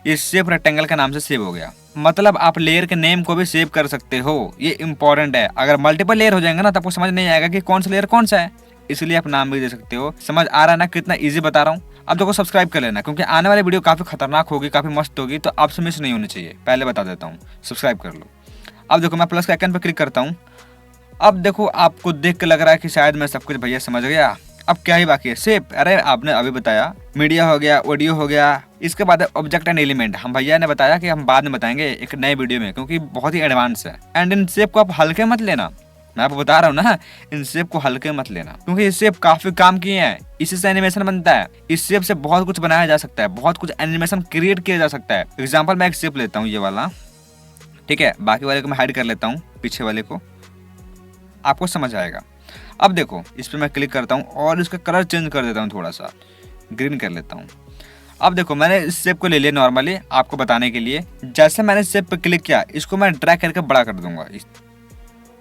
ये शेप रेक्टेंगल का नाम से सेव हो गया। मतलब आप लेयर के नेम को भी सेव कर सकते हो, ये इंपॉर्टेंट है। अगर मल्टीपल लेयर हो जाएंगे ना, तो आपको समझ नहीं आएगा कि कौन सा लेयर कौन सा है, इसलिए आप नाम भी दे सकते हो। समझ आ रहा है ना कितना इजी बता रहा हूँ? अब देखो सब्सक्राइब कर लेना, क्योंकि आने वाली वीडियो काफी खतरनाक होगी, काफी मस्त होगी, तो आपसे मिस नहीं होनी चाहिए, पहले बता देता हूँ, सब्सक्राइब कर लो। अब देखो मैं प्लस के आइकन पर क्लिक करता हूँ। अब देखो आपको देख के लग रहा है कि शायद मैं सब कुछ भैया समझ गया, अब क्या ही बाकी है? शेप, अरे आपने अभी बताया, मीडिया हो गया, ऑडियो हो गया, इसके बाद ऑब्जेक्ट एंड एलिमेंट हम भैया ने बताया कि हम बाद में बताएंगे एक नए वीडियो में, क्योंकि बहुत ही एडवांस है। एंड इन शेप को आप हल्के मत लेना, मैं आपको बता रहा हूँ ना, इन शेप को हल्के मत लेना, क्योंकि इस शेप काफी काम किए हैं, इसी से एनिमेशन बनता है। इस शेप से बहुत कुछ बनाया जा सकता है, बहुत कुछ एनिमेशन क्रिएट किया जा सकता है। एग्जाम्पल मैं एक शेप लेता हूँ, ये वाला, ठीक है, बाकी वाले को मैं हाइड कर लेता हूँ, पीछे वाले को, आपको समझ आएगा। अब देखो इस पर मैं क्लिक करता हूँ और इसका कलर चेंज कर देता हूँ, थोड़ा सा ग्रीन कर लेता हूँ। अब देखो मैंने इस शेप को ले लिया नॉर्मली, आपको बताने के लिए। जैसे मैंने इस शेप पे क्लिक किया, इसको मैं ड्रैग करके बड़ा कर दूंगा,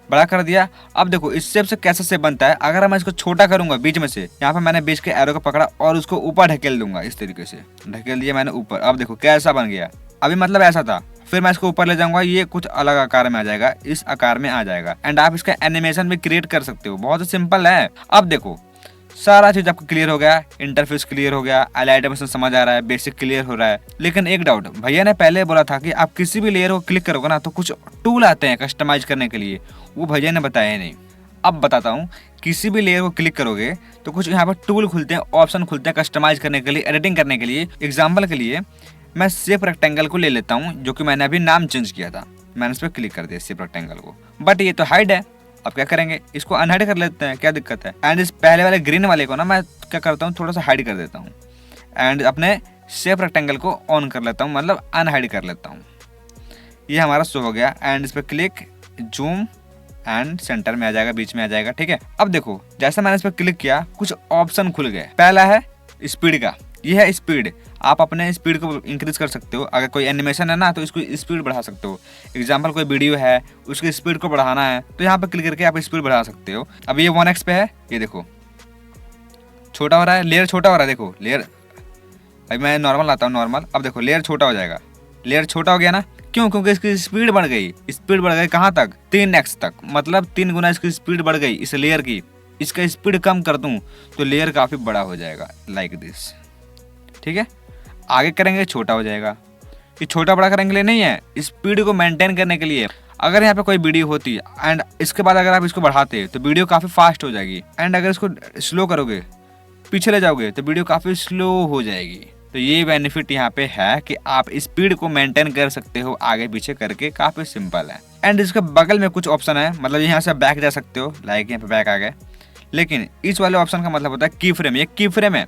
बड़ा कर दिया। अब देखो इस शेप से कैसा शेप बनता है, अगर मैं इसको छोटा करूंगा बीच में से, यहाँ पे मैंने बीच के एरो को पकड़ा और उसको ऊपर ढकेल दूंगा, इस तरीके से ढकेल दिया मैंने ऊपर। अब देखो कैसा बन गया, अभी मतलब ऐसा था, फिर मैं इसको ऊपर ले जाऊंगा, ये कुछ अलग आकार में आ जाएगा, इस आकार में आ जाएगा। एंड आप इसका एनिमेशन भी क्रिएट कर सकते हो, बहुत सिंपल है। अब देखो सारा चीज आपको क्लियर हो गया, इंटरफेस क्लियर हो गया, एलाइट इमोशन समझ आ रहा है, बेसिक क्लियर हो रहा है। लेकिन एक डाउट, भैया ने पहले बोला था कि आप किसी भी लेयर को क्लिक करोगे ना, तो कुछ टूल आते हैं कस्टमाइज करने के लिए, वो भैया ने बताया नहीं। अब बताता हूँ, किसी भी लेयर को क्लिक करोगे तो कुछ यहाँ पर टूल खुलते हैं, ऑप्शन खुलते हैं कस्टमाइज करने के लिए, एडिटिंग करने के लिए। एग्जाम्पल के लिए मैं शेप रेक्टेंगल को ले लेता हूँ, जो कि मैंने अभी नाम चेंज किया था, मैंने इस पर क्लिक कर दिया शेप रेक्टेंगल को, बट ये तो हाइड है। अब क्या करेंगे, इसको अनहाइड कर लेते हैं, क्या दिक्कत है। एंड इस पहले वाले ग्रीन वाले को ना मैं क्या करता हूँ, थोड़ा सा हाइड कर देता हूँ एंड अपने शेप रेक्टेंगल को ऑन कर लेता हूँ, मतलब अनहाइड कर लेता हूँ। ये हमारा शो हो गया एंड इस पर क्लिक, जूम एंड सेंटर में आ जाएगा, बीच में आ जाएगा, ठीक है। अब देखो जैसे मैंने इस पर क्लिक किया, कुछ ऑप्शन खुल गए। पहला है स्पीड का, ये है स्पीड। आप अपने स्पीड को इंक्रीज कर सकते हो। अगर कोई एनिमेशन है ना तो इसको स्पीड बढ़ा सकते हो। एग्जाम्पल कोई वीडियो है, उसकी स्पीड को बढ़ाना है तो यहाँ पे क्लिक करके आप स्पीड बढ़ा सकते हो। अब ये 1x पे है, ये देखो छोटा हो रहा है, लेयर छोटा हो रहा है। देखो लेयर, अभी मैं नॉर्मल लाता हूँ, नॉर्मल। अब देखो लेयर छोटा हो जाएगा, लेयर छोटा हो गया ना, क्यों? क्योंकि इसकी स्पीड बढ़ गई। स्पीड बढ़ गई कहाँ तक? 3x तक, मतलब 3 गुना इसकी स्पीड बढ़ गई इस लेयर की। इसका स्पीड कम कर दूं तो लेयर काफ़ी बड़ा हो जाएगा, लाइक दिस। ठीक है, आगे करेंगे छोटा हो जाएगा। ये छोटा बड़ा करने के लिए नहीं है, स्पीड को मेंटेन करने के लिए। अगर यहाँ पे कोई वीडियो होती एंड इसके बाद अगर आप इसको बढ़ाते तो वीडियो काफ़ी फास्ट हो जाएगी, एंड अगर इसको स्लो करोगे, पीछे ले जाओगे तो वीडियो काफ़ी स्लो हो जाएगी। तो ये बेनिफिट यहाँ पे है कि आप स्पीड को मेंटेन कर सकते हो आगे पीछे करके, काफ़ी सिंपल है। एंड इसके बगल में कुछ ऑप्शन है, मतलब यहाँ से बैक जा सकते हो, लाइक यहाँ पे बैक आ गए। लेकिन इस वाले ऑप्शन का मतलब होता है की फ्रेम। ये की फ्रेम है,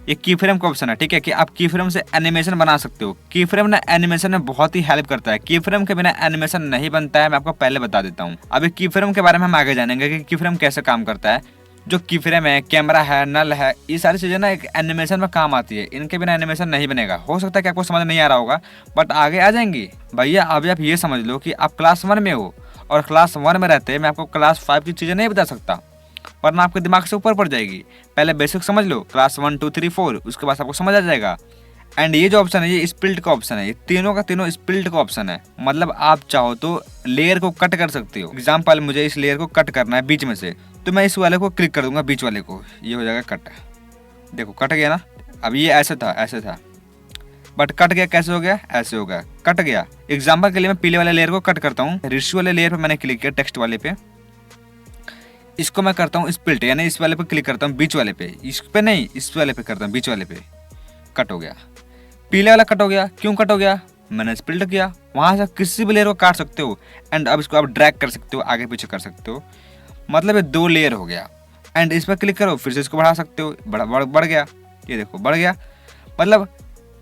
ये की फ्रेम का ऑप्शन है। ठीक है, कि आप की फ्रेम से एनिमेशन बना सकते हो। की फ्रेम ना एनिमेशन में बहुत ही हेल्प करता है। की फ्रेम के बिना एनिमेशन नहीं बनता है, मैं आपको पहले बता देता हूँ। अभी की फ्रेम के बारे में हम आगे जानेंगे कि की फ्रेम कैसे काम करता है। जो की फ्रेम है, कैमरा है, नल है, ये सारी चीज़ें ना एक एनिमेशन में काम आती है। इनके बिना एनिमेशन नहीं बनेगा। हो सकता है कि आपको समझ नहीं आ रहा होगा, बट आगे आ जाएंगी भैया। अभी आप ये समझ लो कि आप क्लास 1 में हो, और क्लास 1 में रहते मैं आपको क्लास 5 की चीज़ें नहीं बता सकता, वरना आपके दिमाग से ऊपर पड़ जाएगी। पहले बेसिक समझ लो, क्लास 1 2 3 4, उसके बाद आपको समझ आ जाएगा। एंड ये जो ऑप्शन है, ये स्प्लिट का ऑप्शन है। ये तीनों का तीनों स्प्लिट का ऑप्शन है, मतलब आप चाहो तो लेयर को कट कर सकते हो। एग्जाम्पल, मुझे इस लेयर को कट करना है बीच में से, तो मैं इस वाले को क्लिक कर दूंगा, बीच वाले को, ये हो जाएगा कट। देखो कट गया ना। अब ये ऐसे था, ऐसे था, बट कट गया। कैसे हो गया? ऐसे हो गया, कट गया। एग्जाम्पल के लिए मैं पीले वाले लेयर को कट करता हूँ। रेशियो वाले लेयर पे मैंने क्लिक किया, टेक्स्ट वाले पे, इसको मैं करता हूँ स्प्लिट, यानी इस वाले पे क्लिक करता हूँ, बीच वाले पे, इस पे नहीं, इस वाले पे करता हूँ, बीच वाले पे। कट हो गया, पीले वाला कट हो गया। क्यों कट हो गया? मैंने स्प्लिट किया। वहां से किसी भी लेयर को काट सकते हो, एंड अब इसको आप ड्रैग कर सकते हो, आगे पीछे कर सकते हो, मतलब ये 2 लेयर हो गया। एंड इस पर क्लिक करो, फिर से इसको बढ़ा सकते हो, बढ़ गया। ये देखो बढ़ गया। मतलब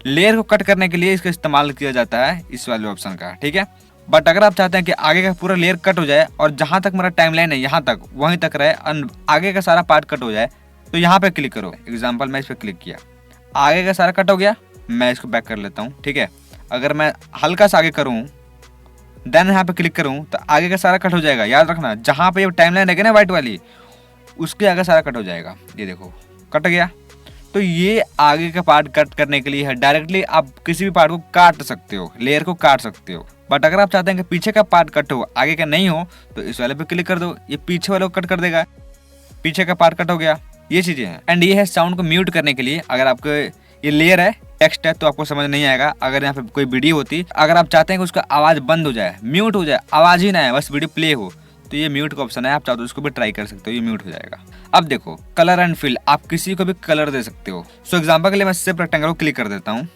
लेयर को कट करने के लिए इसका इस्तेमाल किया जाता है, इस वाले ऑप्शन का। ठीक है, बट अगर आप चाहते हैं कि आगे का पूरा लेयर कट हो जाए और जहां तक मेरा टाइमलाइन है यहाँ तक वहीं तक रहे, आगे का सारा पार्ट कट हो जाए, तो यहाँ पे क्लिक करो। एग्जाम्पल, मैं इस पर क्लिक किया, आगे का सारा कट हो गया। मैं इसको बैक कर लेता हूँ। ठीक है, अगर मैं हल्का सा आगे करूँ, देन यहाँ पे क्लिक करूँ, तो आगे का सारा कट हो जाएगा। याद रखना, जहाँ पे ये टाइमलाइन है ना व्हाइट वाली, उसके आगे सारा कट हो जाएगा। ये देखो कट गया। तो ये आगे का पार्ट कट करने के लिए है। डायरेक्टली आप किसी भी पार्ट को काट सकते हो, लेयर को काट सकते हो। बट अगर आप चाहते हैं कि पीछे का पार्ट कट हो, आगे का नहीं हो, तो इस वाले पे क्लिक कर दो, ये पीछे वाले को कट कर देगा, पीछे का पार्ट कट हो गया। ये चीजें हैं। एंड ये है साउंड को म्यूट करने के लिए। अगर आपको ये लेयर है, टेक्स्ट है, तो आपको समझ नहीं आएगा। अगर यहाँ पे कोई वीडियो होती, अगर आप चाहते हैं कि उसका आवाज बंद हो जाए, म्यूट हो जाए, आवाज ही ना है, बस वीडियो प्ले हो, तो ये म्यूट का ऑप्शन है। आप चाहो तो उसको भी ट्राई कर सकते हो, ये म्यूट हो जाएगा। अब देखो कलर एंड फिल, आप किसी को भी कलर दे सकते हो। सो एग्जांपल के लिए मैं सिर्फ रेक्टेंगल को क्लिक कर देता हूँ,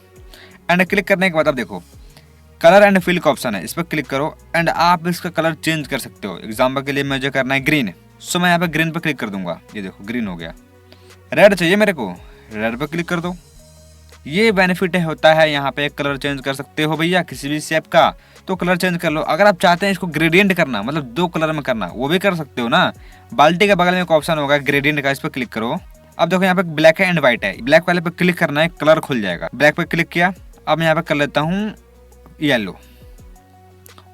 एंड क्लिक करने के बाद अब देखो कलर एंड फिल का ऑप्शन है, इस पर क्लिक करो, एंड आप इसका कलर चेंज कर सकते हो। एग्जांपल के लिए मुझे करना है ग्रीन, सो मैं यहाँ पे ग्रीन पर क्लिक कर दूंगा। ये देखो ग्रीन हो गया। रेड चाहिए मेरे को, रेड पर क्लिक कर दो। ये बेनिफिट होता है, यहाँ पे कलर चेंज कर सकते हो भैया किसी भी शेप का, तो कलर चेंज कर लो। अगर आप चाहते हैं इसको ग्रेडियंट करना, मतलब 2 कलर में करना, वो भी कर सकते हो ना। बाल्टी के बगल में एक ऑप्शन होगा ग्रेडियंट का, इस पर क्लिक करो। अब देखो यहाँ पे ब्लैक है एंड व्हाइट है, ब्लैक वाले पे क्लिक करना है, कलर खुल जाएगा। ब्लैक पे क्लिक किया, अब यहाँ पे कर लेता हूँ येलो।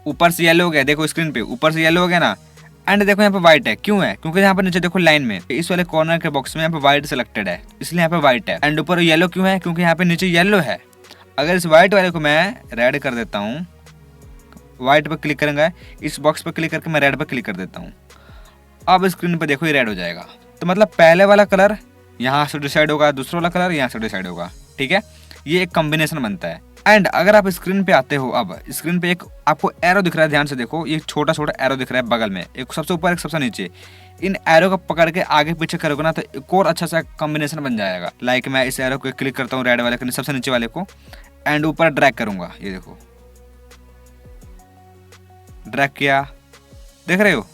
ऊपर से येलो हो गया, देखो स्क्रीन पे ऊपर से येलो हो गया ना। एंड देखो यहाँ पे व्हाइट है, क्यों है? क्योंकि यहाँ पे नीचे देखो लाइन में, इस वाले कॉर्नर के बॉक्स में यहाँ पे व्हाइट सिलेक्टेड है, इसलिए यहाँ पे व्हाइट है। एंड ऊपर येलो क्यों है? क्योंकि यहाँ पे नीचे येलो है। अगर इस व्हाइट वाले को मैं रेड कर देता हूँ, व्हाइट पर क्लिक करेंगे, इस बॉक्स पर क्लिक करके मैं रेड पर क्लिक कर देता हूँ, अब स्क्रीन पर देखो ये रेड हो जाएगा। तो मतलब पहले वाला कलर यहाँ से डिसाइड होगा, दूसरा वाला कलर यहाँ से डिसाइड होगा। ठीक है, ये एक कॉम्बिनेशन बनता है। एंड अगर आप स्क्रीन पे आते हो, अब स्क्रीन पे एक आपको एरो दिख रहा है, ध्यान से देखो, ये छोटा छोटा एरो दिख रहा है बगल में, एक सबसे ऊपर एक सबसे नीचे। इन एरो को पकड़ के आगे पीछे करोगे ना, तो एक और अच्छा सा कॉम्बिनेशन बन जाएगा। लाइक मैं इस एरो को क्लिक करता हूँ, रेड वाले के सबसे नीचे वाले को, एंड ऊपर ड्रैग करूंगा। ये देखो ड्रैग किया, देख रहे हो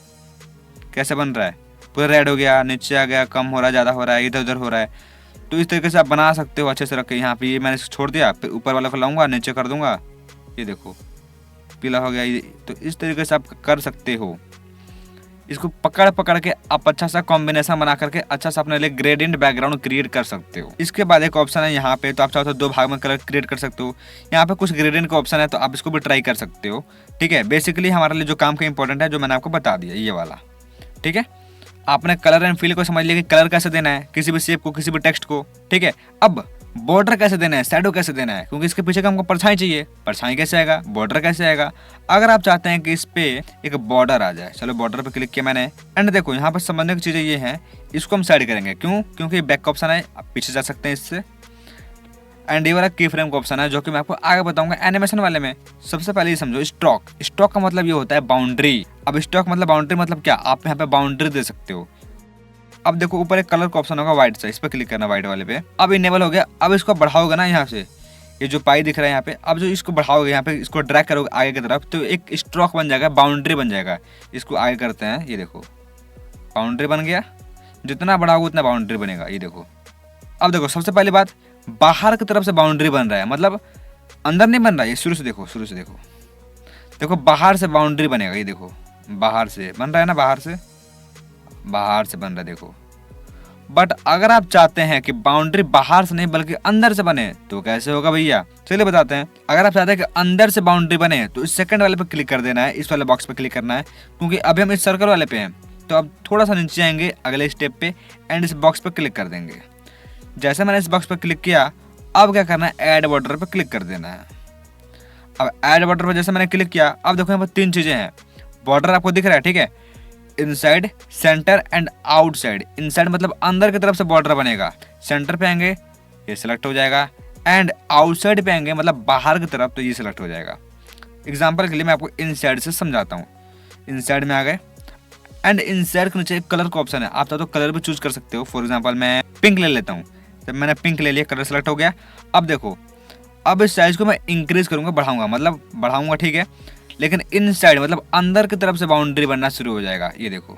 कैसे बन रहा है? पूरा रेड हो गया, नीचे आ गया, कम हो रहा है, ज़्यादा हो रहा है, इधर उधर हो रहा है। तो इस तरीके से आप बना सकते हो अच्छे से रख के। यहाँ पे ये मैंने छोड़ दिया, फिर ऊपर वाला को लाऊंगा, नीचे कर दूंगा, ये देखो पीला हो गया। तो इस तरीके से आप कर सकते हो। इसको पकड़ पकड़ के आप अच्छा सा कॉम्बिनेशन बना करके अच्छा सा अपने लिए ग्रेडियंट बैकग्राउंड क्रिएट कर सकते हो। इसके बाद एक ऑप्शन है यहाँ पे, तो आप चाहो तो 2 भाग में कलर क्रिएट कर सकते हो। यहाँ पे कुछ ग्रेडियंट का ऑप्शन है, तो आप इसको भी ट्राई कर सकते हो। ठीक है, बेसिकली हमारे लिए जो काम का इंपॉर्टेंट है, जो मैंने आपको बता दिया ये वाला। ठीक है, आपने कलर एंड फील को समझ लिया कि कलर कैसे देना है किसी भी शेप को, किसी भी टेक्स्ट को। ठीक है, अब बॉर्डर कैसे देना है, शैडो कैसे देना है, क्योंकि इसके पीछे का हमको परछाई चाहिए। परछाई कैसे आएगा, बॉर्डर कैसे आएगा। अगर आप चाहते हैं कि इस पे एक बॉर्डर आ जाए, चलो बॉर्डर पे क्लिक किया मैंने। एंड देखो यहाँ पर समझने की चीजें ये हैं, इसको हम साइड करेंगे। क्यों? क्योंकि बैक का ऑप्शन है, आप पीछे जा सकते हैं इससे। एंड ये वाला की फ्रेम का ऑप्शन है, जो कि मैं आपको आगे बताऊंगा एनिमेशन वाले में। सबसे पहले ये समझो, स्ट्रोक। स्ट्रोक का मतलब ये होता है बाउंड्री। अब स्ट्रोक मतलब बाउंड्री मतलब क्या, आप यहाँ पे बाउंड्री दे सकते हो। अब देखो ऊपर एक कलर का ऑप्शन होगा व्हाइट से, इस पर क्लिक करना व्हाइट वाले पे। अब इनेबल हो गया। अब इसको बढ़ाओगे ना यहाँ से, ये जो पाई दिख रहा है यहाँ पे, अब जो इसको बढ़ाओगे यहाँ पे, इसको ड्रैग करोगे आगे की तरफ, तो एक स्ट्रोक बन जाएगा, बाउंड्री बन जाएगा। इसको आगे करते हैं, ये देखो बाउंड्री बन गया। जितना बढ़ाओगे उतना बाउंड्री बनेगा, ये देखो। अब देखो सबसे पहली बात, बाहर की तरफ से बाउंड्री बन रहा है, मतलब अंदर नहीं बन रहा है। ये शुरू से देखो, शुरू से देखो, देखो बाहर से बाउंड्री बनेगा। ये देखो बाहर से बन रहा है ना, बाहर से बन रहा है, देखो। बट अगर आप चाहते हैं कि बाउंड्री बाहर से नहीं बल्कि अंदर से बने, तो कैसे होगा भैया, चलिए बताते हैं। अगर आप चाहते हैं कि अंदर से बाउंड्री बने, तो इस सेकंड वाले पे क्लिक कर देना है, इस वाले बॉक्स पे क्लिक करना है, क्योंकि अभी हम इस सर्कल वाले पे हैं। तो अब थोड़ा सा नीचे आएंगे अगले स्टेप पे, एंड इस बॉक्स पे क्लिक कर देंगे। जैसे मैंने इस बॉक्स पे क्लिक किया, अब क्या करना है, ऐड बॉर्डर पे क्लिक कर देना है। अब ऐड बॉर्डर पे जैसे मैंने क्लिक किया, अब देखो यहाँ पर 3 चीजें हैं। बॉर्डर आपको दिख रहा है, ठीक है, inside, centre and outside. Inside मतलब अंदर की तरफ से बॉर्डर बनेगा, सेंटर पे आएंगे ये सिलेक्ट हो जाएगा, एंड आउटसाइड पे आएंगे मतलब बाहर की तरफ, तो ये सिलेक्ट हो जाएगा। एग्जांपल के लिए मैं आपको इनसाइड से समझाता हूँ। इनसाइड में आ गए, एंड इनसाइड के नीचे एक कलर का ऑप्शन है, आप चाहो तो कलर भी चूज कर सकते हो। फॉर एग्जाम्पल मैं पिंक ले लेता हूँ, तो मैंने पिंक ले लिया, कलर सेलेक्ट हो गया। अब देखो, अब इस साइज को मैं इंक्रीज करूंगा, बढ़ाऊंगा, मतलब बढ़ाऊंगा, ठीक है, लेकिन इनसाइड मतलब अंदर की तरफ से बाउंड्री बनना शुरू हो जाएगा। ये देखो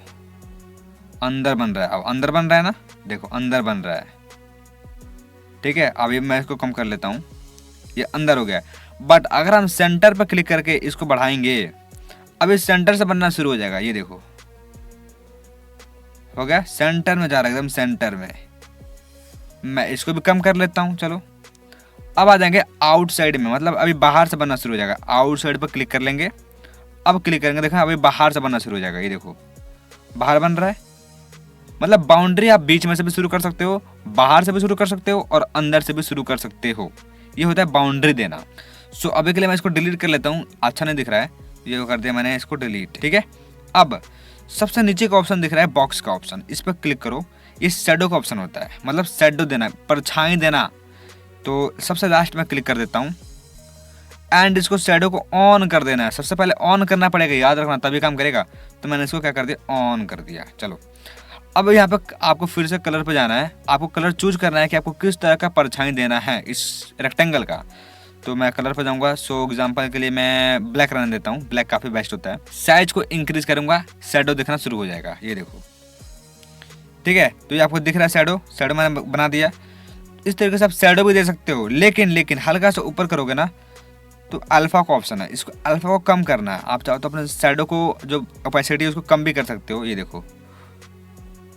अंदर बन रहा है, अब अंदर बन रहा है ना, देखो अंदर बन रहा है, ठीक है। अब ये मैं इसको कम कर लेता हूँ, ये अंदर हो गया। बट अगर हम सेंटर पर क्लिक करके इसको बढ़ाएंगे, अब इस सेंटर से बनना शुरू हो जाएगा। ये देखो हो गया, सेंटर में जा रहा है, एकदम सेंटर में। मैं इसको भी कम कर लेता हूँ, चलो। अब आ जाएंगे आउटसाइड में, मतलब अभी बाहर से बनना शुरू हो जाएगा। आउटसाइड पर क्लिक कर लेंगे, अब क्लिक करेंगे, देखा अभी बाहर से बनना शुरू हो जाएगा। ये देखो बाहर बन रहा है, मतलब बाउंड्री आप बीच में से भी शुरू कर सकते हो, बाहर से भी शुरू कर सकते हो, और अंदर से भी शुरू कर सकते हो। ये होता है बाउंड्री देना। सो अभी के लिए मैं इसको डिलीट कर लेता हूँ, अच्छा नहीं दिख रहा है, ये कर दिया मैंने इसको डिलीट, ठीक है। अब सबसे नीचे का ऑप्शन दिख रहा है बॉक्स का ऑप्शन, इस पर क्लिक करो। ये शैडो का ऑप्शन होता है, मतलब शैडो देना, परछाई देना। तो सबसे लास्ट में क्लिक कर देता हूँ, एंड इसको शैडो को ऑन कर देना है। सबसे पहले ऑन करना पड़ेगा, याद रखना, तभी काम करेगा। तो मैंने इसको क्या कर दिया, ऑन कर दिया। चलो अब यहाँ पे आपको फिर से कलर पे जाना है, आपको कलर चूज करना है कि आपको किस तरह का परछाई देना है इस रेक्टेंगल का। तो मैं कलर पे जाऊंगा, सो एग्जांपल के लिए मैं ब्लैक रहने देता हूँ, ब्लैक काफी बेस्ट होता है। साइज को इंक्रीज करूंगा, शैडो दिखना शुरू हो जाएगा। ये देखो, ठीक है, तो ये आपको दिख रहा है शैडो मैंने बना दिया। इस तरीके से आप शैडो भी दे सकते हो, लेकिन हल्का सा ऊपर करोगे ना, तो अल्फा का ऑप्शन है, इसको अल्फा को कम करना है। आप चाहो तो अपने शैडो को जो ओपेसिटी है उसको कम भी कर सकते हो। ये देखो,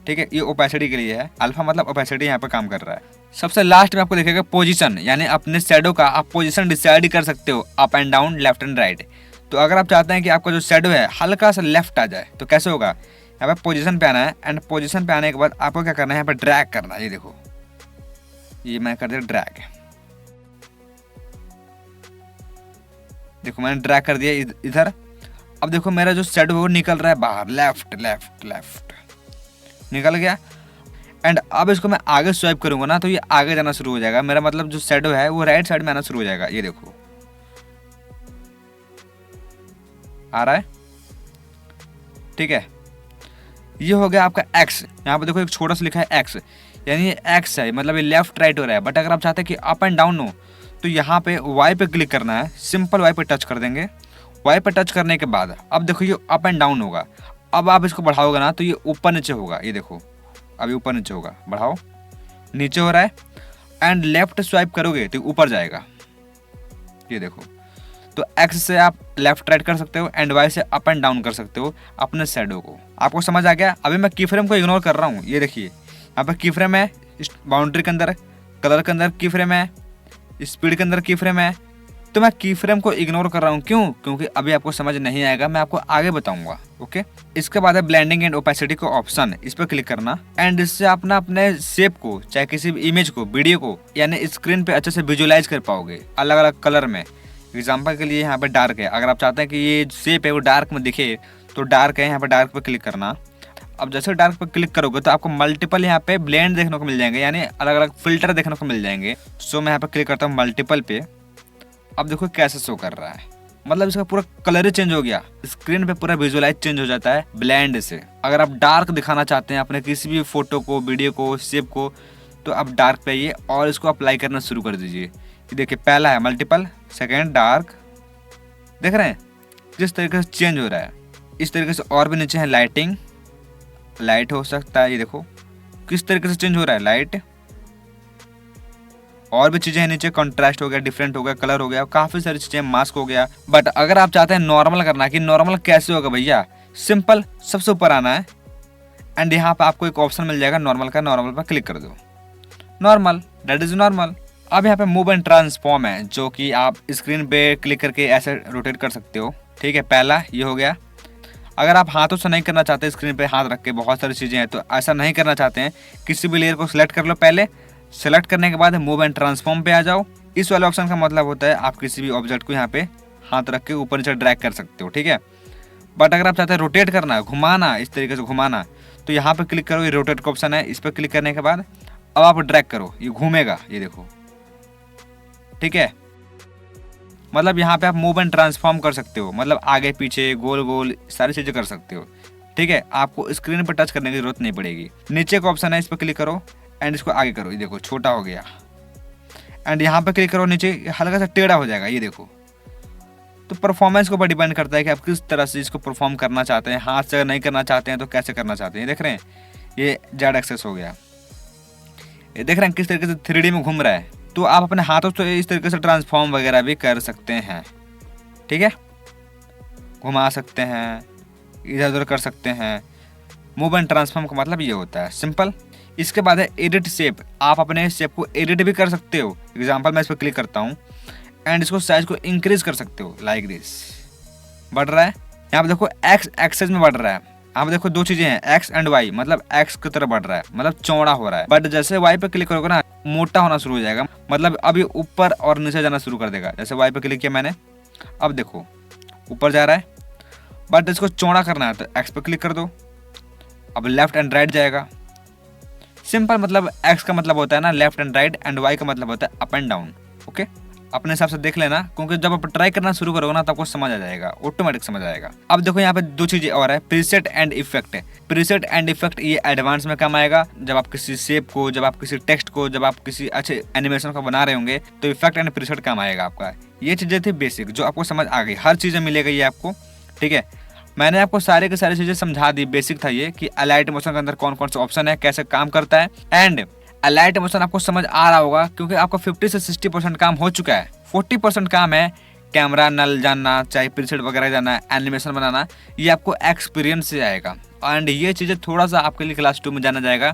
ठीक है, ये ओपेसिटी के लिए है, अल्फा मतलब ओपेसिटी यहाँ पे काम कर रहा है। सबसे लास्ट में आपको दिखेगा पोजीशन, यानी अपने शैडो का आप पोजीशन डिसाइड कर सकते हो, up and down, left and right. तो अगर आप चाहते हैं कि आपका जो शैडो है हल्का सा लेफ्ट आ जाए, तो कैसे होगा, यहाँ पे पोजीशन पे आना है, एंड पोजीशन पे आने के बाद आपको क्या करना है, यहाँ पे ड्रैग करना है। ये देखो, ये मैं कर दिया ड्रैग, देखो मैंने ड्रैग कर दिया इधर। अब देखो मेरा जो शैडो है वो निकल रहा है बाहर, लेफ्ट लेफ्ट लेफ्ट निकल गया। एंड अब इसको मैं आगे स्वाइप करूंगा ना, तो ये आगे जाना शुरू हो जाएगा, मेरा मतलब जो शैडो है वो राइट साइड में आना शुरू हो जाएगा। ये देखो आ रहा है, ठीक है। ये हो गया आपका एक्स। यहाँ पे देखो एक छोटा सा लिखा है एक्स, यानी ये एक्स है, मतलब ये लेफ्ट राइट हो रहा है। बट अगर आप चाहते हैं कि अप एंड डाउन हो, तो यहाँ पे वाई पे क्लिक करना है, सिंपल वाई पे टच कर देंगे। वाई पे टच करने के बाद अब देखो ये अप एंड डाउन होगा। अब आप इसको बढ़ाओगे ना, तो ये ऊपर नीचे होगा। ये देखो अभी ऊपर नीचे होगा, बढ़ाओ, नीचे हो रहा है। एंड लेफ्ट स्वाइप करोगे तो ऊपर जाएगा। ये देखो, तो एक्स से आप लेफ्ट राइट कर सकते हो एंड वाई से अप एंड डाउन कर सकते हो अपने शैडो को। आपको समझ आ गया? अभी मैं की फ्रेम को इग्नोर कर रहा हूँ, ये देखिए यहाँ पर की फ्रेम है, बाउंड्री के अंदर, कलर के अंदर की फ्रेम है, स्पीड के अंदर की फ्रेम है, तो मैं की फ्रेम को इग्नोर कर रहा हूँ। क्यों? क्योंकि अभी आपको समझ नहीं आएगा, मैं आपको आगे बताऊंगा। ओके, इसके बाद है ब्लेंडिंग एंड ओपेसिटी का ऑप्शन, इस पर क्लिक करना एंड इससे आप ना अपने शेप को, चाहे किसी भी इमेज को, वीडियो को, यानी स्क्रीन पे अच्छे से विजुअलाइज कर पाओगे अलग अलग कलर में। एग्जाम्पल के लिए यहाँ पे डार्क है, अगर आप चाहते हैं कि ये शेप है वो डार्क में दिखे तो डार्क है, यहाँ पे डार्क पे क्लिक करना। अब जैसे डार्क पे क्लिक करोगे तो आपको मल्टीपल यहाँ पे ब्लेंड देखने को मिल जाएंगे, यानी अलग अलग फिल्टर देखने को मिल जाएंगे। सो मैं यहाँ पे क्लिक करता हूँ मल्टीपल पे। अब देखो कैसे शो कर रहा है, मतलब इसका पूरा कलर ही चेंज हो गया, स्क्रीन पे पूरा विजुअलाइज चेंज हो जाता है ब्लेंड से। अगर आप डार्क दिखाना चाहते हैं अपने किसी भी फोटो को, वीडियो को, शेप को, तो आप डार्क पे आइए और इसको अप्लाई करना शुरू कर दीजिए। ये देखिए पहला है मल्टीपल, सेकेंड डार्क, देख रहे हैं जिस तरीके से चेंज हो रहा है। इस तरीके से और भी नीचे है लाइटिंग, लाइट हो सकता है, ये देखो किस तरीके से चेंज हो रहा है लाइट। और भी चीजें हैं नीचे, कंट्रास्ट हो गया, डिफरेंट हो गया, कलर हो गया, काफी सारी चीजें, मास्क हो गया। बट अगर आप चाहते हैं नॉर्मल करना, कि नॉर्मल कैसे होगा भैया, सिंपल सबसे ऊपर आना है एंड यहाँ पे आपको एक ऑप्शन मिल जाएगा नॉर्मल का, नॉर्मल पर क्लिक कर दो, नॉर्मल, दैट इज नॉर्मल। अब यहाँ पे मूव एंड ट्रांसफॉर्म है, जो कि आप स्क्रीन पे क्लिक करके ऐसे रोटेट कर सकते हो। ठीक है, पहला ये हो गया। अगर आप हाथों से नहीं करना चाहते, स्क्रीन पे हाथ रख के, बहुत सारी चीजें हैं, तो ऐसा नहीं करना चाहते हैं, किसी भी लेयर को सिलेक्ट कर लो पहले, सेलेक्ट करने के बाद मूव एंड ट्रांसफॉर्म पे आ जाओ। इस वाले ऑप्शन का मतलब होता है आप किसी भी ऑब्जेक्ट को यहाँ पे हाथ रख के ऊपर नीचे ड्रैग कर सकते हो। ठीक है, बट अगर आप चाहते हैं रोटेट करना, घुमाना, इस तरीके से घुमाना, तो यहाँ पे क्लिक करो, ये रोटेट का ऑप्शन है, इस पर क्लिक करने के बाद अब आप ड्रैग करो, ये घूमेगा, ये देखो। ठीक है, मतलब यहाँ पे आप मूव एंड ट्रांसफॉर्म कर सकते हो, मतलब आगे पीछे, गोल गोल सारी चीजें कर सकते हो। ठीक है, आपको स्क्रीन पर टच करने की जरूरत नहीं पड़ेगी। नीचे का ऑप्शन है, इस पर क्लिक करो एंड इसको आगे करो, ये देखो छोटा हो गया। एंड यहाँ पे क्लिक करो, नीचे हल्का सा टेढ़ा हो जाएगा, ये देखो। तो परफॉर्मेंस के ऊपर डिपेंड करता है कि आप किस तरह से इसको परफॉर्म करना चाहते हैं। हाथ से अगर नहीं करना चाहते हैं तो कैसे करना चाहते हैं, देख रहे हैं ये जेड एक्सेस हो गया, ये देख रहे हैं किस तरीके से 3D में घूम रहा है। तो आप अपने हाथों से इस तरीके से ट्रांसफॉर्म वगैरह भी कर सकते हैं। ठीक है, घुमा सकते हैं, इधर उधर कर सकते हैं। मूव एंड ट्रांसफॉर्म का मतलब ये होता है, सिंपल। इसके बाद है एडिट शेप, आप अपने शेप को एडिट भी कर सकते हो। एग्जांपल मैं इस पर क्लिक करता हूँ एंड इसको साइज को इंक्रीज कर सकते हो, लाइक दिस, बढ़ रहा है। यहाँ पे देखो एक्स एक्सेस में बढ़ रहा है। यहाँ पे देखो दो चीजें हैं, एक्स एंड वाई, मतलब एक्स की तरफ बढ़ रहा है, मतलब चौड़ा हो रहा है। बट जैसे वाई पे क्लिक करोगे ना, मोटा होना शुरू हो जाएगा, मतलब अभी ऊपर और नीचे जाना शुरू कर देगा। जैसे वाई पे क्लिक किया मैंने, अब देखो ऊपर जा रहा है। बट इसको चौड़ा करना है तो एक्स पे क्लिक कर दो, अब लेफ्ट एंड राइट जाएगा। सिंपल, मतलब एक्स का मतलब होता है ना left and right, and Y का मतलब होता है अप एंड डाउन। ओके, अपने हिसाब से देख लेना, क्योंकि जब आप ट्राई करना शुरू करोगे ना तो आपको समझ आ जाएगा, ऑटोमेटिक समझ आएगा। अब देखो यहाँ पे दो चीजें और है, preset and effect. Preset and effect ये एडवांस में काम आएगा, जब आप किसी शेप को, जब आप किसी टेक्स्ट को, जब आप किसी अच्छे एनिमेशन को बना रहे होंगे तो इफेक्ट एंड प्रीसेट काम आएगा आपका। ये चीजें थी बेसिक, जो आपको समझ आ गई, हर चीजें मिलेगी ये आपको। ठीक है, मैंने आपको सारे के सारी चीजें समझा दी। बेसिक था ये कि अलाइट मोशन के अंदर कौन कौन से ऑप्शन है, कैसे काम करता है। एंड अलाइट मोशन आपको समझ आ रहा होगा, क्योंकि आपका 50 से 60% काम हो चुका है। 40% काम है कैमरा नल जानना, चाहे प्रीसेट वगैरह जानना, एनिमेशन बनाना, ये आपको एक्सपीरियंस से आएगा। एंड ये चीज़ें थोड़ा सा आपके लिए क्लास 2 में जाना जाएगा,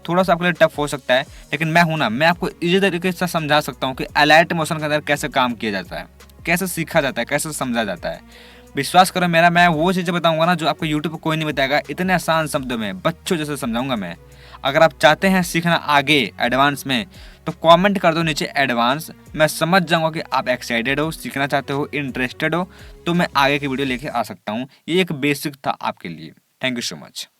थोड़ा सा आपके लिए टफ हो सकता है, लेकिन मैं हूं ना, मैं आपको इजी तरीके से समझा सकता हूँ कि अलाइट मोशन के अंदर कैसे काम किया जाता है, कैसे सीखा जाता है, कैसे समझा जाता है। विश्वास करो मेरा, मैं वो चीज़ें बताऊंगा ना जो आपको यूट्यूब पर कोई नहीं बताएगा, इतने आसान शब्दों में बच्चों जैसे समझाऊंगा मैं। अगर आप चाहते हैं सीखना आगे एडवांस में, तो कमेंट कर दो नीचे एडवांस, मैं समझ जाऊंगा कि आप एक्साइटेड हो, सीखना चाहते हो, इंटरेस्टेड हो, तो मैं आगे की वीडियो लेके आ सकता हूँ। ये एक बेसिक था आपके लिए। Thank you so much.